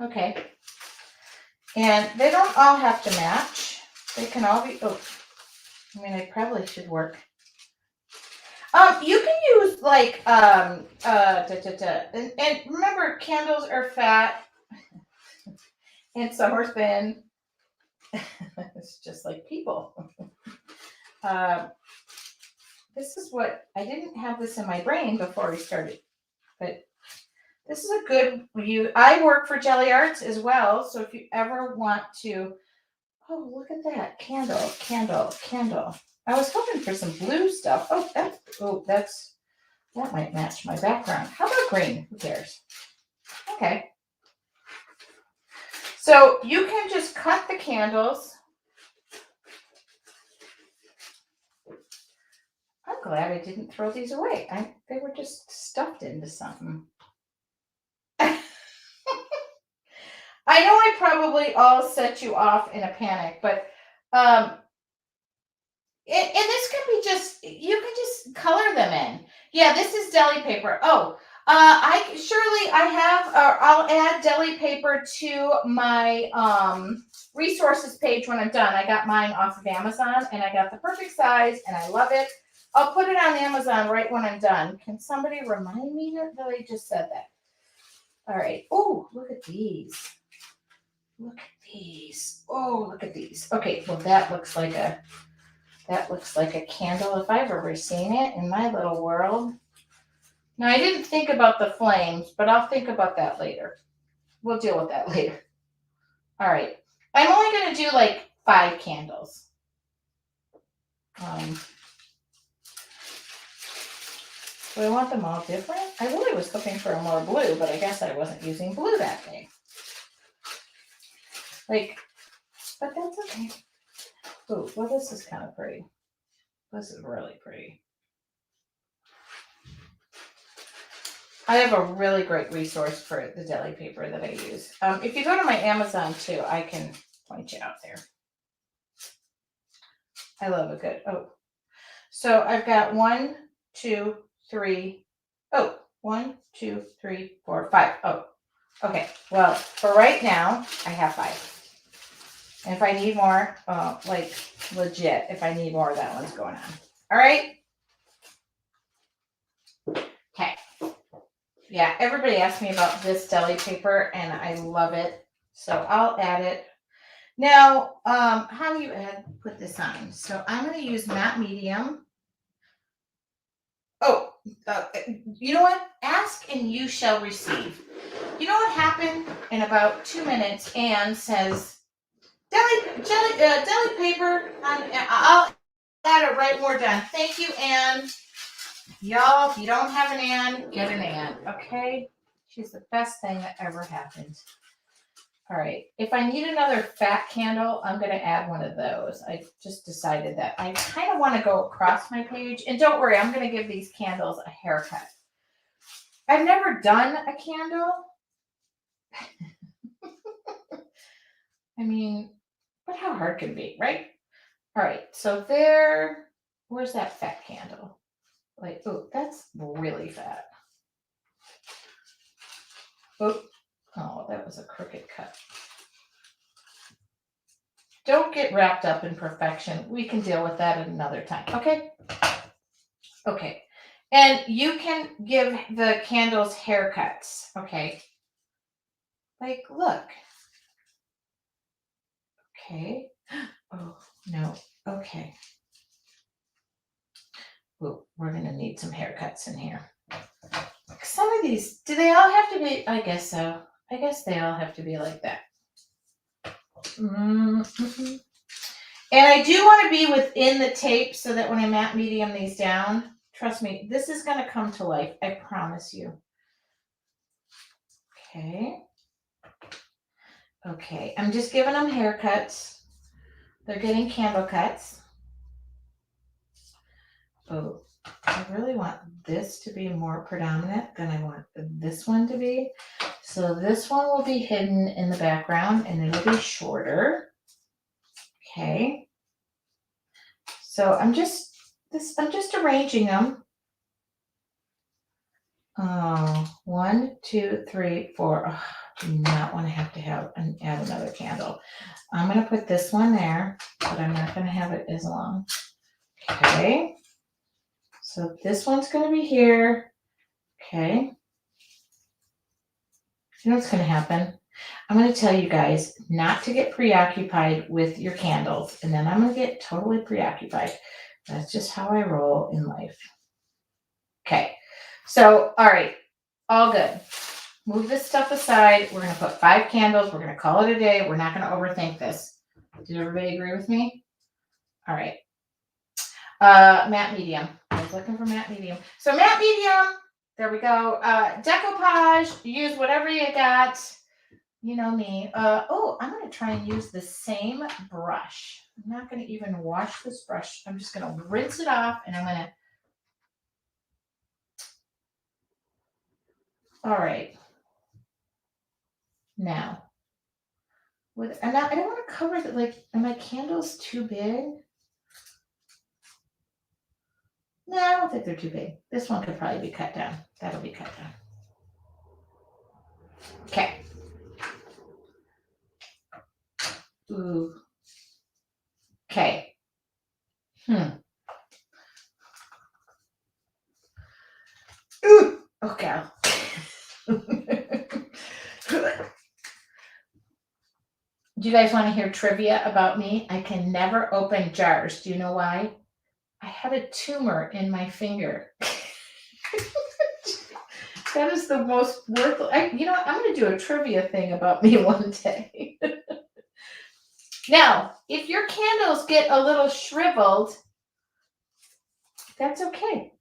Okay. And they don't all have to match. They can all be, I probably should work. You can use like, and remember candles are fat and some are thin. It's just like people. This is what, I didn't have this in my brain before we started, but this is a good, I work for Jelly Arts as well. So if you ever want to, oh, look at that, candle. I was hoping for some blue stuff. That might match my background. How about green? Who cares? Okay. So you can just cut the candles. I'm glad I didn't throw these away. They were just stuffed into something. I know I probably all set you off in a panic, but and this can be you can just color them in. Yeah, this is deli paper. Oh, I'll add deli paper to my resources page when I'm done. I got mine off of Amazon and I got the perfect size and I love it. I'll put it on Amazon right when I'm done. Can somebody remind me that I just said that? All right. Oh, look at these. Look at these. Oh, look at these. Okay, well that looks like a candle if I've ever seen it in my little world. Now I didn't think about the flames, but I'll think about that later. We'll deal with that later. All right. I'm only going to do like 5 candles. Do I want them all different? I really was hoping for a more blue, but I guess I wasn't using blue that day. But that's okay. Oh, well, this is kind of pretty. This is really pretty. I have a really great resource for the deli paper that I use. If you go to my Amazon too, I can point you out there. I love a good, so I've got 1, 2, 3, 1, 2, 3, 4, 5. Oh, okay. Well, for right now, I have 5. And if I need more, like legit, if I need more, that one's going on. All right. Okay. Yeah, everybody asked me about this deli paper and I love it. So I'll add it. Now, how do you put this on? So I'm going to use matte medium. Oh, you know what? Ask and you shall receive. You know what happened? In about 2 minutes, Anne says, deli paper. I'll add it right when we're done. Thank you, Anne. Y'all, if you don't have an Anne, get an Anne, okay? She's the best thing that ever happened. All right, if I need another fat candle, I'm going to add one of those. I just decided that I kind of want to go across my page. And don't worry, I'm going to give these candles a haircut. I've never done a candle. I mean, but how hard can it be, right? All right, so there, where's that fat candle? Like, oh, that's really fat. Oh, that was a crooked cut. Don't get wrapped up in perfection. We can deal with that at another time, okay? Okay. And you can give the candles haircuts, okay? Like, look. Okay. Oh, no. Okay. Ooh, we're going to need some haircuts in here. Some of these, do they all have to be? I guess so. I guess they all have to be like that. Mm-hmm. And I do want to be within the tape so that when I matte medium these down, trust me, this is going to come to life. I promise you. Okay. Okay. I'm just giving them haircuts. They're getting candle cuts. Oh, I really want this to be more predominant than I want this one to be. So this one will be hidden in the background and it'll be shorter. Okay. So I'm just arranging them. Oh, 1, 2, 3, 4. Oh, do not want to add another candle. I'm going to put this one there, but I'm not going to have it as long. Okay. So this one's going to be here. Okay. You know what's going to happen? I'm going to tell you guys not to get preoccupied with your candles, and then I'm going to get totally preoccupied. That's just how I roll in life. Okay. So, all right. All good. Move this stuff aside. We're going to put 5 candles. We're going to call it a day. We're not going to overthink this. Did everybody agree with me? All right. Matte medium. I was looking for matte medium. So matte medium. There we go. Decoupage. Use whatever you got. You know me. I'm going to try and use the same brush. I'm not going to even wash this brush. I'm just going to rinse it off and I'm going to. All right. Now, I don't want to cover it. Like, are my candles too big? No, I don't think they're too big. This one could probably be cut down. That'll be cut down. Okay. Ooh. Okay. Ooh. Okay. Do you guys want to hear trivia about me? I can never open jars. Do you know why? I have a tumor in my finger. That is the most worthless. I'm going to do a trivia thing about me one day. Now, if your candles get a little shriveled, that's okay.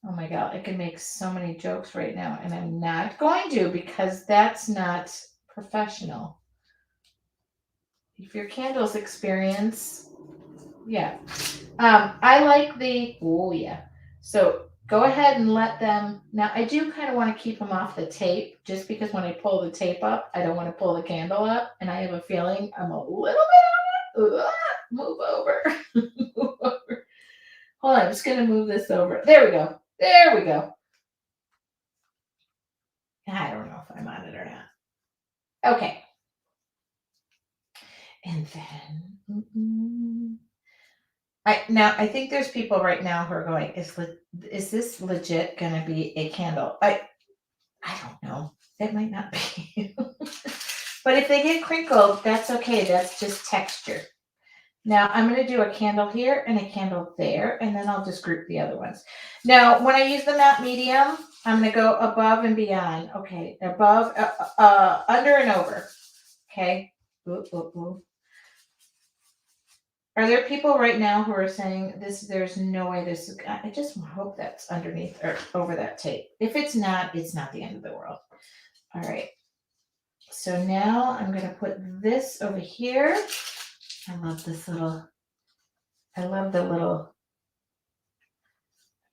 Oh my God, I can make so many jokes right now, and I'm not going to because that's not professional. If your candles experience, yeah. I like so go ahead and let them, now I do kind of want to keep them off the tape just because when I pull the tape up, I don't want to pull the candle up, and I have a feeling I'm a little bit on it. Move over. Move over. Hold on, I'm just going to move this over. There we go. There we go. I don't know if I'm on it or not. Okay. And then I think there's people right now who are going, is this legit going to be a candle? I don't know. It might not be. But if they get crinkled, that's okay. That's just texture. Now I'm going to do a candle here and a candle there, and then I'll just group the other ones. Now, when I use the matte medium, I'm going to go above and beyond. Okay, above, under and over. Okay. Ooh, ooh, ooh. Are there people right now who are saying this? There's no way this is. I just hope that's underneath or over that tape. If it's not the end of the world. All right. So now I'm going to put this over here. I love this little. I love the little.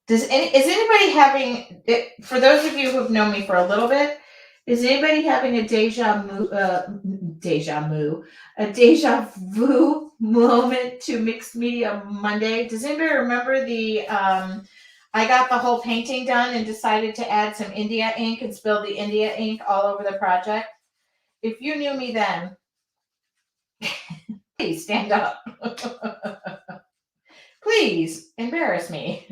Is anybody having? For those of you who've known me for a little bit, is anybody having a deja vu moment to Mixed Media Monday? Does anybody remember the? I got the whole painting done and decided to add some India ink and spill the India ink all over the project. If you knew me then, please stand up. Please embarrass me.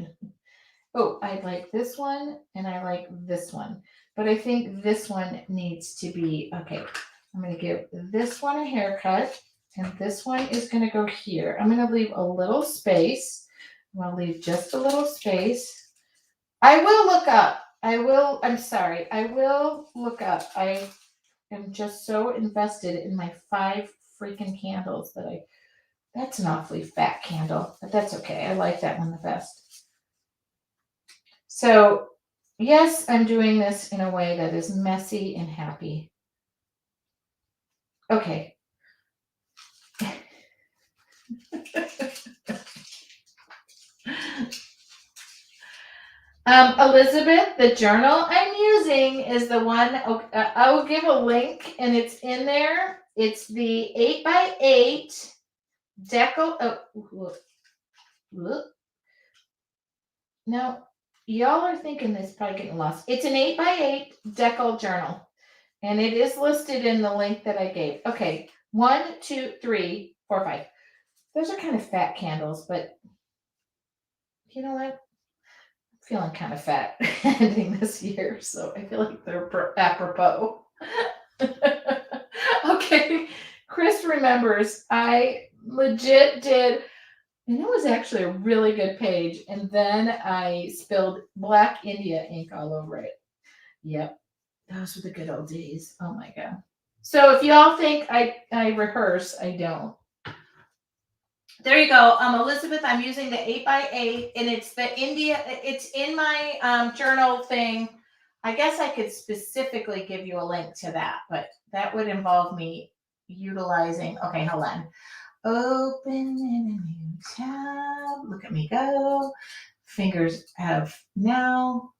Oh, I like this one and I like this one. But I think this one needs to be, okay, I'm going to give this one a haircut and this one is going to go here. I'm going to leave a little space. I'm going to leave just a little space. I will look up. I'm sorry. I will look up. I am just so invested in my 5 freaking candles that's an awfully fat candle, but that's okay. I like that one the best. So, yes, I'm doing this in a way that is messy and happy. Okay. Elizabeth, the journal I'm using is the one, I will give a link and it's in there. It's the 8x8 decal. Now, y'all are thinking this, probably getting lost. It's an 8x8 decal journal. And it is listed in the link that I gave. Okay, 1, 2, 3, 4, 5. Those are kind of fat candles, but you know what? I'm feeling kind of fat ending this year, so I feel like they're apropos. Okay, Chris remembers I legit did, and it was actually a really good page, and then I spilled black India ink all over it. Yep, those were the good old days. Oh my God. So if y'all think I rehearse, I don't. There you go. Elizabeth, I'm using the 8x8 and it's the India, it's in my journal thing. I guess I could specifically give you a link to that, but that would involve me utilizing, okay, hold on. Open in a new tab. Look at me go. Fingers have now.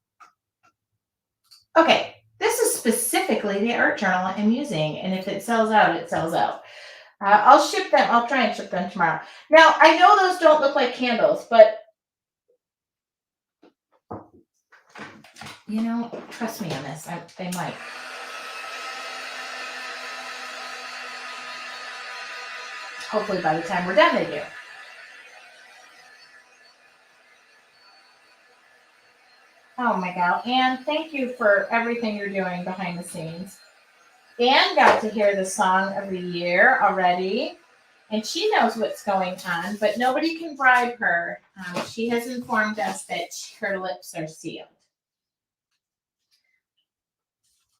Okay, this is specifically the art journal I'm using, and if it sells out, it sells out. I'll ship them. I'll try and ship them tomorrow. Now, I know those don't look like candles, but you know, trust me on this. They might. Hopefully, by the time we're done, they do. Oh my God, Anne! Thank you for everything you're doing behind the scenes. Anne got to hear the song of the year already, and she knows what's going on, but nobody can bribe her. She has informed us that her lips are sealed.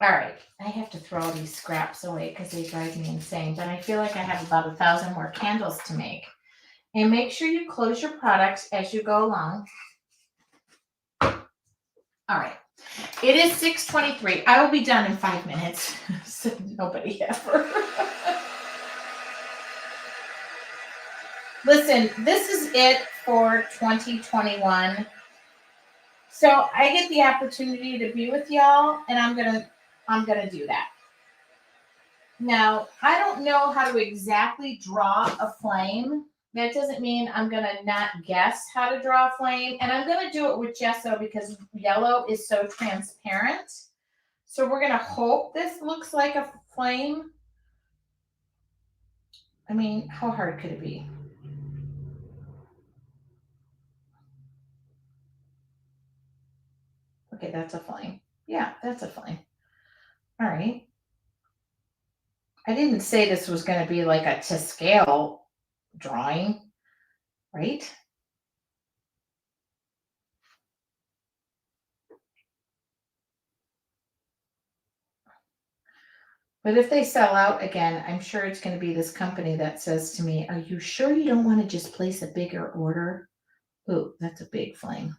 All right, I have to throw all these scraps away because they drive me insane, but I feel like I have about 1,000 more candles to make. And make sure you close your products as you go along. All right. It is 6:23. I will be done in 5 minutes. So nobody ever. Listen, this is it for 2021. So I get the opportunity to be with y'all, and I'm gonna do that. Now, I don't know how to exactly draw a flame. That doesn't mean I'm going to not guess how to draw a flame. And I'm going to do it with gesso because yellow is so transparent. So we're going to hope this looks like a flame. I mean, how hard could it be? Okay, that's a flame. Yeah, that's a flame. All right. I didn't say this was going to be like a to scale drawing, right? But if they sell out again, I'm sure it's going to be this company that says to me, "Are you sure you don't want to just place a bigger order?" Ooh, that's a big flame.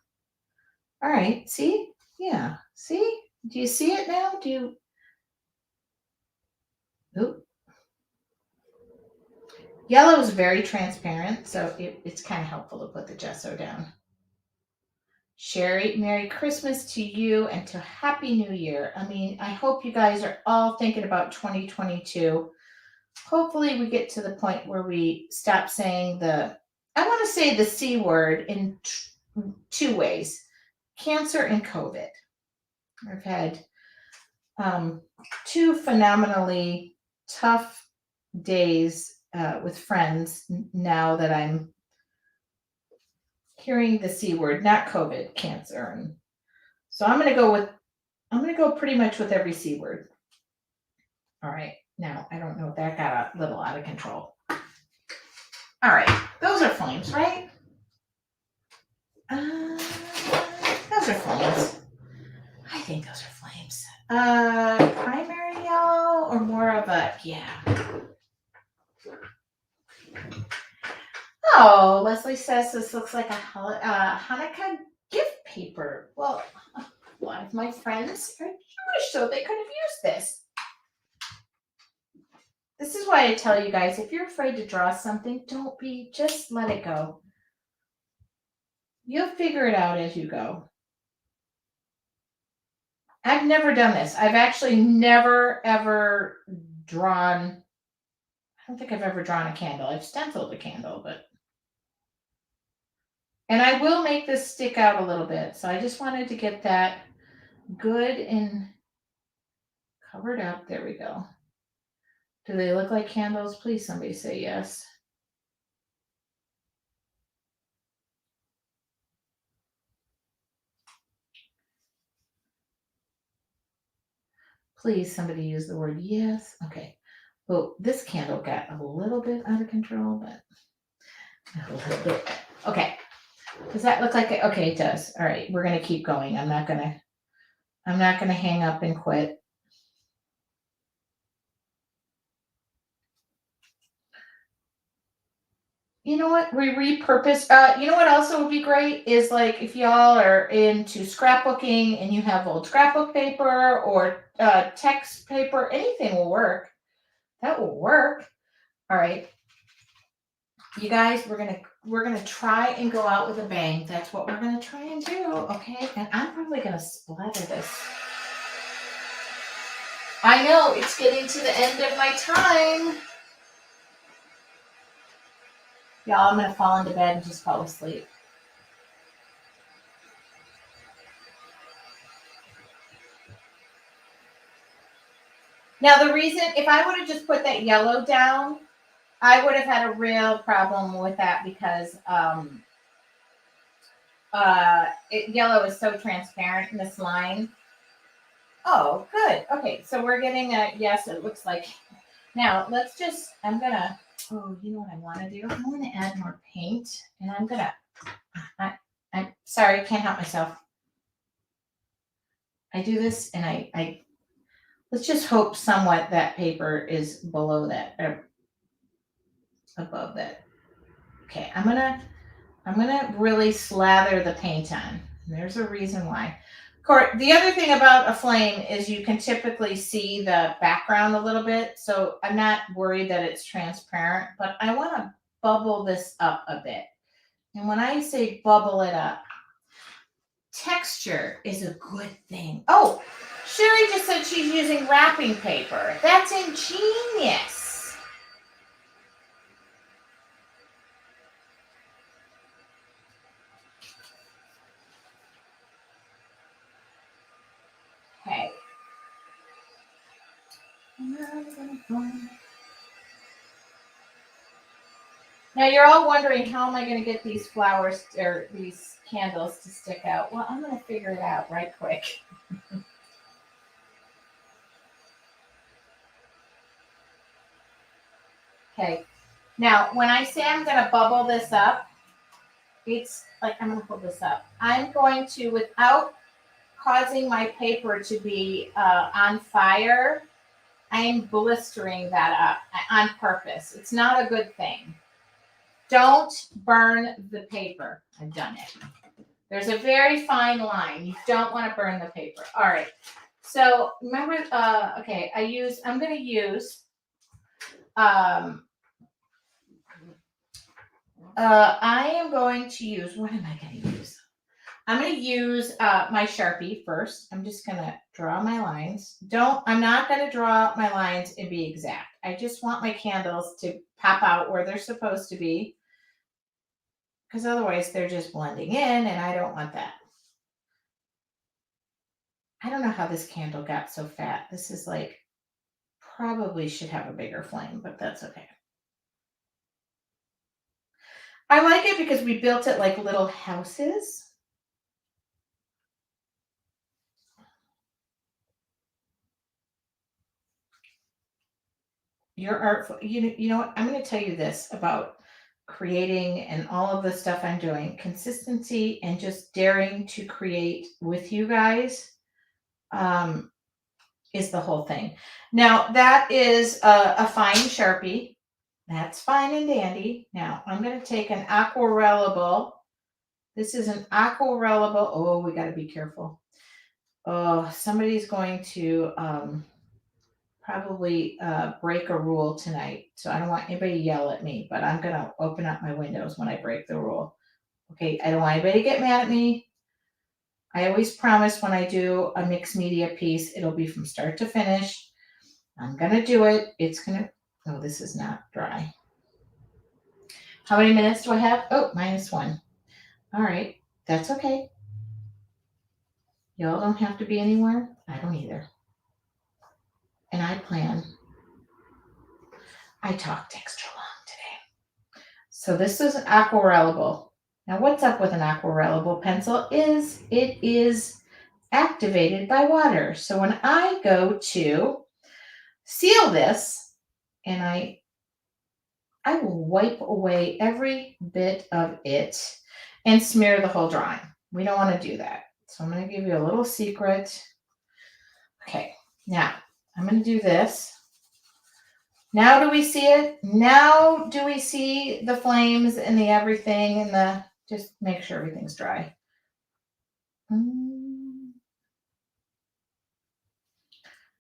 All right, see? Yeah, see? Do you see it now? Do you? Ooh. Yellow is very transparent, so it's kind of helpful to put the gesso down. Sherry, Merry Christmas to you and to Happy New Year. I mean, I hope you guys are all thinking about 2022. Hopefully, we get to the point where we stop saying I want to say the C word in two ways: cancer and COVID. I've had two phenomenally tough days with friends now that I'm hearing the C word, not COVID, cancer. And so I'm going to go pretty much with every C word. All right. Now, I don't know if that got a little out of control. All right. Those are flames, right? Those are flames. I think those are flames. Primary yellow or more of a, yeah. Oh, Leslie says this looks like a Hanukkah gift paper. Well, a lot of my friends are Jewish, so they could have used this. This is why I tell you guys, if you're afraid to draw something, just let it go. You'll figure it out as you go. I've never done this. I've actually never, ever drawn. I don't think I've ever drawn a candle. I've stenciled a candle, but. And I will make this stick out a little bit. So I just wanted to get that good and covered up. There we go. Do they look like candles? Please, somebody say yes. Please, somebody use the word yes. Okay. Well, this candle got a little bit out of control, but a little bit. Okay. Does that look like it? Okay, it does. All right, we're gonna keep going. I'm not gonna hang up and quit. You know what? We repurpose. You know what also would be great is like if y'all are into scrapbooking and you have old scrapbook paper or text paper, anything will work. That will work. All right. You guys, we're gonna try and go out with a bang. That's what we're gonna try and do, okay? And I'm probably gonna splatter this. I know it's getting to the end of my time. Y'all, I'm gonna fall into bed and just fall asleep. Now the reason, if I would have just put that yellow down, I would have had a real problem with that because yellow is so transparent in this line. Oh, good. Okay, so we're getting a yes, it looks like. Now let's just, you know what I want to do? I want to add more paint and I'm sorry, I can't help myself. I do this and I let's just hope somewhat that paper is below that or above that. Okay, I'm gonna really slather the paint on. There's a reason why. The other thing about a flame is you can typically see the background a little bit. So I'm not worried that it's transparent, but I want to bubble this up a bit. And when I say bubble it up, texture is a good thing. Oh, Sherry just said she's using wrapping paper. That's ingenious. Okay. Now you're all wondering, how am I going to get these flowers or these candles to stick out? Well, I'm going to figure it out right quick. Okay. Now, when I say I'm going to bubble this up, it's like, I'm going to pull this up. I'm going to, without causing my paper to be on fire, I'm blistering that up on purpose. It's not a good thing. Don't burn the paper. I've done it. There's a very fine line. You don't want to burn the paper. All right. So remember, okay, I'm going to use, I am going to use, what am I going to use? I'm going to use my Sharpie first. I'm just going to draw my lines. I'm not going to draw my lines and be exact. I just want my candles to pop out where they're supposed to be, because otherwise they're just blending in, and I don't want that. I don't know how this candle got so fat. This is like, probably should have a bigger flame, but that's okay. I like it because we built it like little houses. Your art, you know what? I'm going to tell you this about creating and all of the stuff I'm doing. Consistency and just daring to create with you guys is the whole thing. Now, that is a fine Sharpie. That's fine and dandy. Now, I'm going to take an aquarellable. This is an aquarellable. Oh, we got to be careful. Oh, somebody's going to probably break a rule tonight. So I don't want anybody to yell at me, but I'm going to open up my windows when I break the rule. Okay, I don't want anybody to get mad at me. I always promise when I do a mixed media piece, it'll be from start to finish. I'm going to do it. It's going to, oh, this is not dry. How many minutes do I have? Oh, -1. All right, that's okay. Y'all don't have to be anywhere. I don't either. And I talked extra long today. So this is an aquarellable. Now what's up with an aquarellable pencil is it is activated by water. So when I go to seal this, and I will wipe away every bit of it and smear the whole drawing. We don't want to do that. So I'm going to give you a little secret. Okay, now I'm going to do this. Now do we see it? Now do we see the flames and the everything and the, just make sure everything's dry.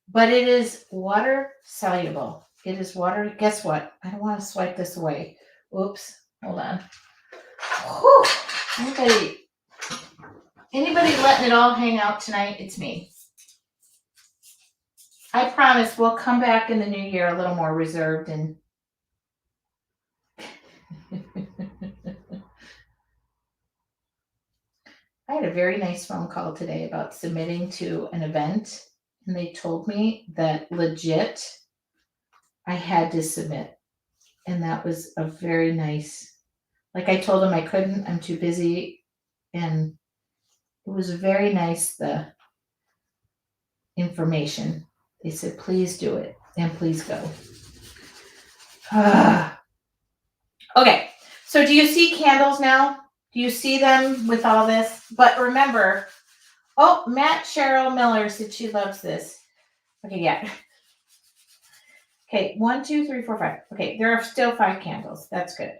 But it is water soluble. It is water. Guess what? I don't want to swipe this away. Oops. Hold on. Whew. Anybody letting it all hang out tonight? It's me. I promise we'll come back in the new year a little more reserved and I had a very nice phone call today about submitting to an event, and they told me that legit I had to submit. And that was a very nice, like I told them I couldn't, I'm too busy. And it was very nice, the information. They said, please do it and please go. Okay, so do you see candles now? Do you see them with all this? But remember, oh, Matt Cheryl Miller said she loves this. Okay, yeah. Okay, 1, 2, 3, 4, 5. Okay, there are still 5 candles. That's good.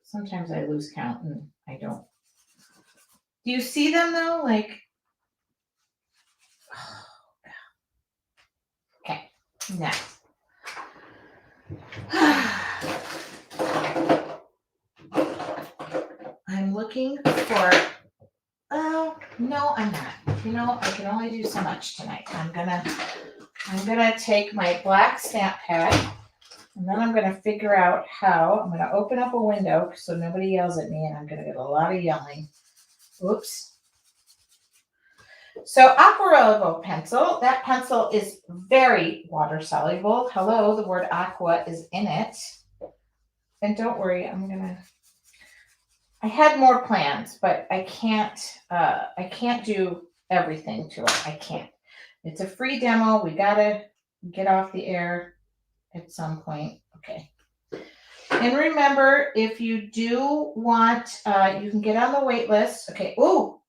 Sometimes I lose count and I don't. Do you see them though? Like, okay, now. I'm looking for, oh, no, I'm not. You know, I can only do so much tonight. I'm gonna take my black stamp pad, and then I'm gonna figure out how, I'm gonna open up a window so nobody yells at me, and I'm gonna get a lot of yelling. Oops. So aquarellable pencil, that pencil is very water soluble. Hello, the word aqua is in it. And don't worry, I had more plans, but I can't do everything to it. I can't. It's a free demo. We gotta get off the air at some point. Okay. And remember, if you do want, you can get on the wait list. Okay. Oh,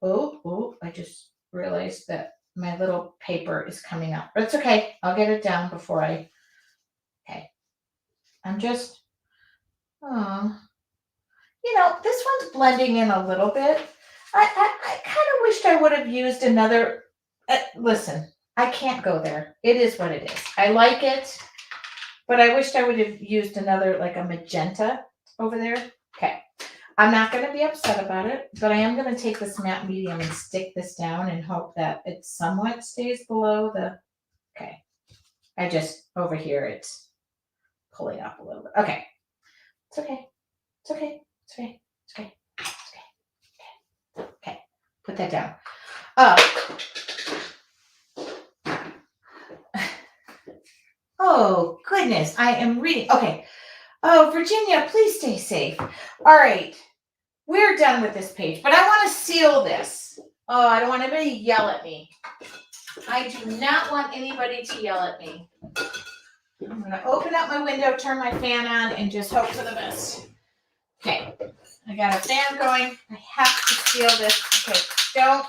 I just realized that my little paper is coming up. But it's okay. I'll get it down before okay. I'm just, oh, this one's blending in a little bit. I kind of wished I would have used another, listen, I can't go there. It is what it is. I like it, but I wished I would have used another, like a magenta over there. Okay. I'm not going to be upset about it, but I am going to take this matte medium and stick this down and hope that it somewhat stays below the, okay. I just, over here, it's pulling up a little bit. Okay. It's okay. It's okay. It's okay. It's okay. It's okay. Okay. Put that down. Oh, goodness. I am reading. Okay. Oh, Virginia, please stay safe. All right. We're done with this page, but I want to seal this. Oh, I don't want anybody to yell at me. I do not want anybody to yell at me. I'm going to open up my window, turn my fan on, and just hope for the best. Okay. I got a fan going. I have to seal this. Okay.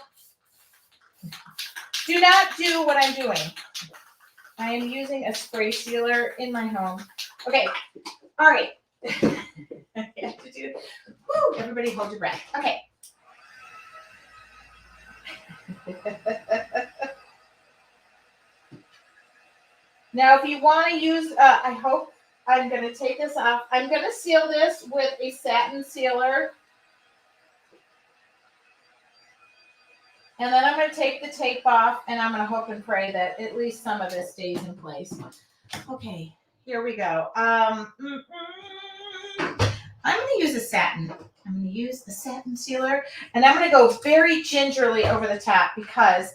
Do not do what I'm doing. I am using a spray sealer in my home. Okay. All right. I have to do. Woo, everybody hold your breath. Okay. Now, if you want to use, I hope I'm going to take this off. I'm going to seal this with a satin sealer. And then I'm going to take the tape off, and I'm going to hope and pray that at least some of this stays in place. Okay, here we go. I'm going to use a satin. I'm going to use the satin sealer, and I'm going to go very gingerly over the top because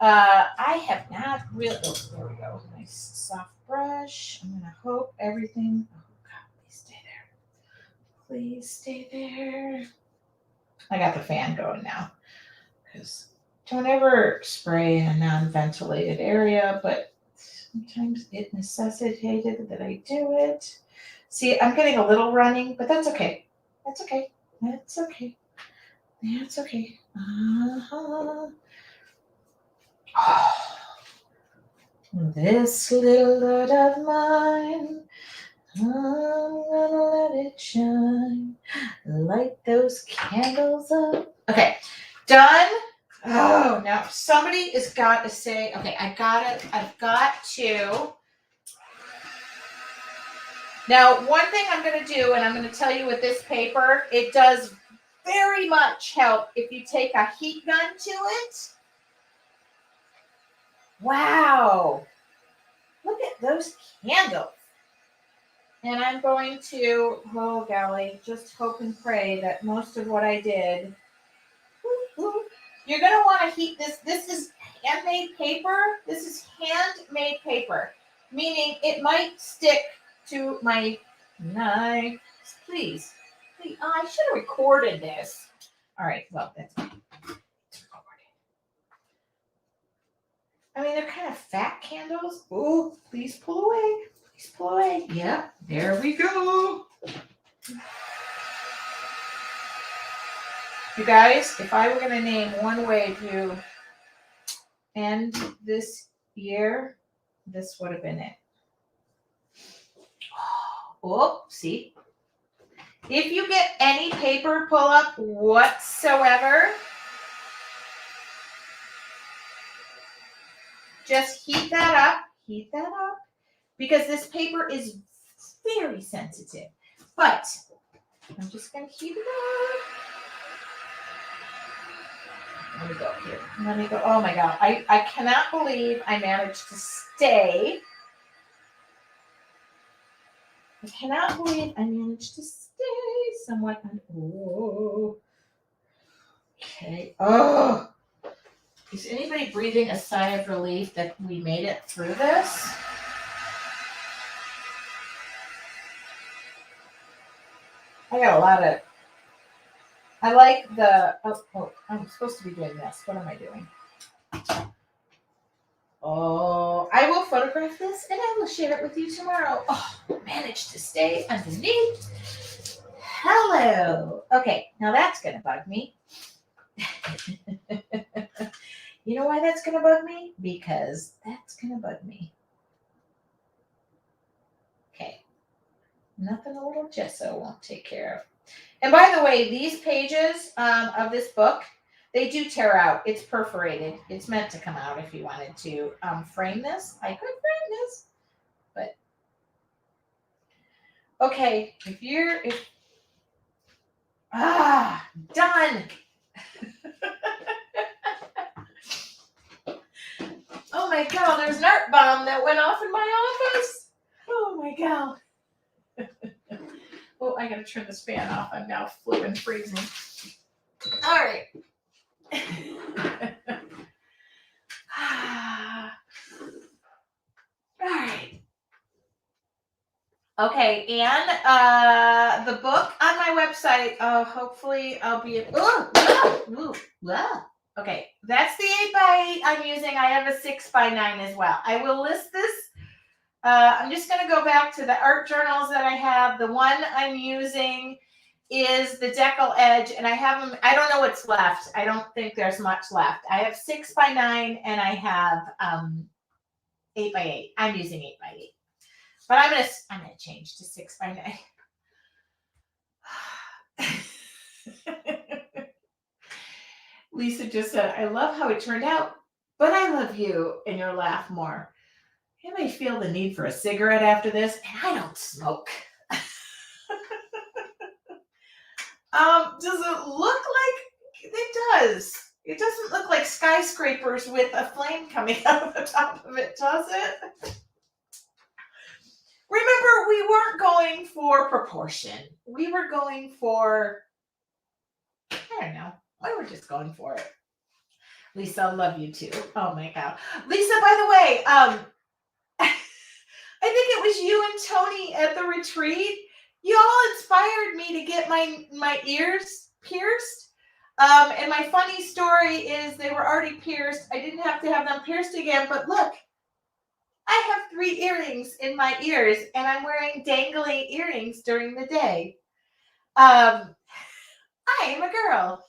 I have not really. Oh, there we go. Nice soft brush. I'm going to hope everything. Oh God, please stay there. Please stay there. I got the fan going now because don't ever spray in a non-ventilated area, but sometimes it necessitated that I do it. See, I'm getting a little running, but that's okay. That's okay. That's okay. That's okay. Uh-huh. Oh, this little light of mine, I'm gonna let it shine. Light those candles up. Okay, done. Oh, now somebody has got to say, okay, I've got to. Now, one thing I'm going to do, and I'm going to tell you with this paper, it does very much help if you take a heat gun to it. Wow. Look at those candles. And I'm going to, oh golly, just hope and pray that most of what I did. You're going to want to heat this. This is handmade paper. This is handmade paper, meaning it might stick to my knife. Please. Oh, I should have recorded this. All right, well, that's fine. It's recorded. I mean, they're kind of fat candles. Oh, please pull away. Please pull away. Yeah, there we go. You guys, if I were going to name one way to end this year, this would have been it. Oh, see? If you get any paper pull up whatsoever, just heat that up, because this paper is very sensitive. But I'm just going to heat it up. Let me go here. Let me go. Oh my God. I cannot believe I managed to stay. I cannot believe I managed to stay somewhat. Oh. Okay. Oh. Is anybody breathing a sigh of relief that we made it through this? I got a lot of. I like the. Oh, I'm supposed to be doing this. What am I doing? Oh, I will photograph this and I will share it with you tomorrow. Oh, managed to stay underneath Hello. Okay, now that's going to bug me. You know why that's going to bug me? Because that's going to bug me. Okay. Nothing a little gesso won't take care of. And by the way, these pages of this book, they do tear out. It's perforated. It's meant to come out if you wanted to frame this. I could frame this, but okay. Done. Oh my God, there's an art bomb that went off in my office. Oh my God. Oh, I gotta turn this fan off. I'm now flipping freezing. All right. All right. Okay, and the book on my website, hopefully I'll be okay, that's the 8x8 I'm using. I have a 6x9 as well. I will list this. I'm just going to go back to the art journals that I have. The one I'm using is the Decal Edge, and I have them. I don't know what's left. I don't think there's much left. I have 6x9 and I have 8x8. I'm using 8x8. But I'm gonna change to 6x9. Lisa just said, I love how it turned out, but I love you and your laugh more. Anybody feel the need for a cigarette after this? And I don't smoke. Does it look like it does? It doesn't look like skyscrapers with a flame coming out of the top of it, does it? Remember, we weren't going for proportion. We were going for, I don't know. We were just going for it. Lisa, I love you too. Oh my God. Lisa, by the way, I think it was you and Tony at the retreat. You all inspired me to get my ears pierced. And my funny story is they were already pierced. I didn't have to have them pierced again, but look. I have 3 earrings in my ears, and I'm wearing dangly earrings during the day. I am a girl.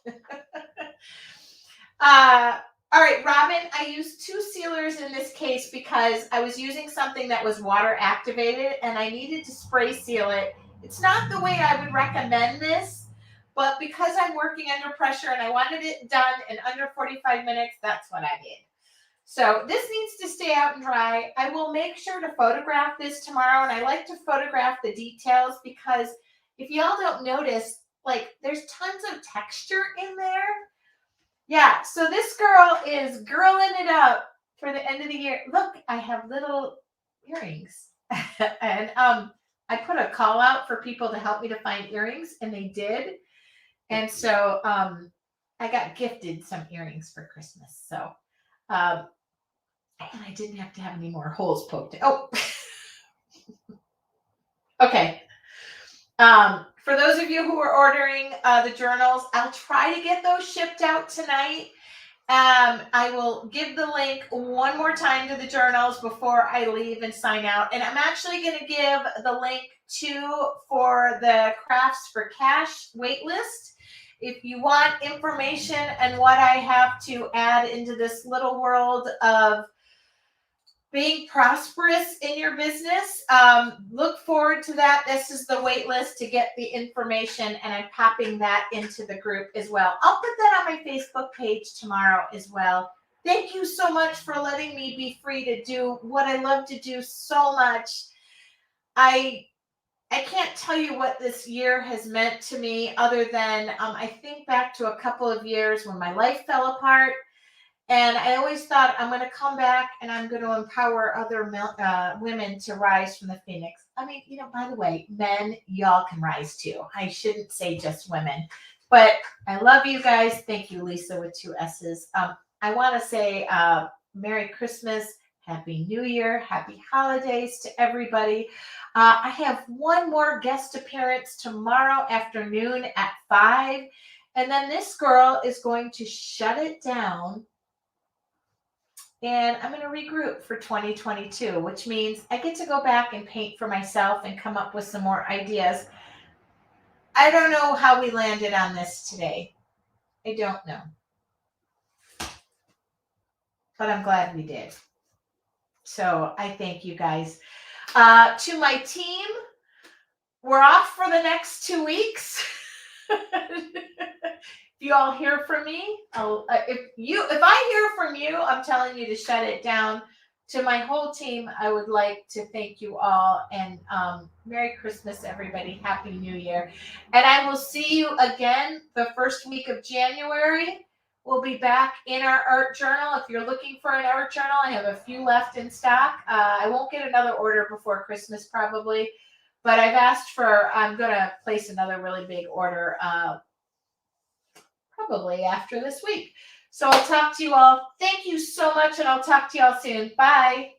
All right, Robin, I used 2 sealers in this case because I was using something that was water activated, and I needed to spray seal it. It's not the way I would recommend this, but because I'm working under pressure and I wanted it done in under 45 minutes, that's what I did. So this needs to stay out and dry. I will make sure to photograph this tomorrow, and I like to photograph the details because if y'all don't notice, like there's tons of texture in there. Yeah, so this girl is girling it up for the end of the year. Look, I have little earrings. And I put a call out for people to help me to find earrings, and they did. And so I got gifted some earrings for Christmas. So and I didn't have to have any more holes poked. Oh, okay. For those of you who are ordering the journals, I'll try to get those shipped out tonight. I will give the link one more time to the journals before I leave and sign out. And I'm actually going to give the link for the Crafts for Cash waitlist. If you want information and what I have to add into this little world of being prosperous in your business, look forward to that. This is the wait list to get the information, and I'm popping that into the group as well. I'll put that on my Facebook page tomorrow as well. Thank you so much for letting me be free to do what I love to do so much. I can't tell you what this year has meant to me other than I think back to a couple of years when my life fell apart. And I always thought I'm going to come back and I'm going to empower other women to rise from the phoenix. I mean, by the way, men, y'all can rise too. I shouldn't say just women, but I love you guys. Thank you, Lisa, with 2 S's. I want to say Merry Christmas, Happy New Year, Happy Holidays to everybody. I have one more guest appearance tomorrow afternoon at 5. And then this girl is going to shut it down. And I'm going to regroup for 2022, which means I get to go back and paint for myself and come up with some more ideas. I don't know how we landed on this today. I don't know. But I'm glad we did. So I thank you guys. To my team, we're off for the next 2 weeks. If you all hear from me, if I hear from you, I'm telling you to shut it down. To my whole team, I would like to thank you all and Merry Christmas, everybody. Happy New Year. And I will see you again the first week of January. We'll be back in our art journal. If you're looking for an art journal, I have a few left in stock. I won't get another order before Christmas probably, but I'm going to place another really big order probably after this week. So I'll talk to you all. Thank you so much, and I'll talk to you all soon. Bye.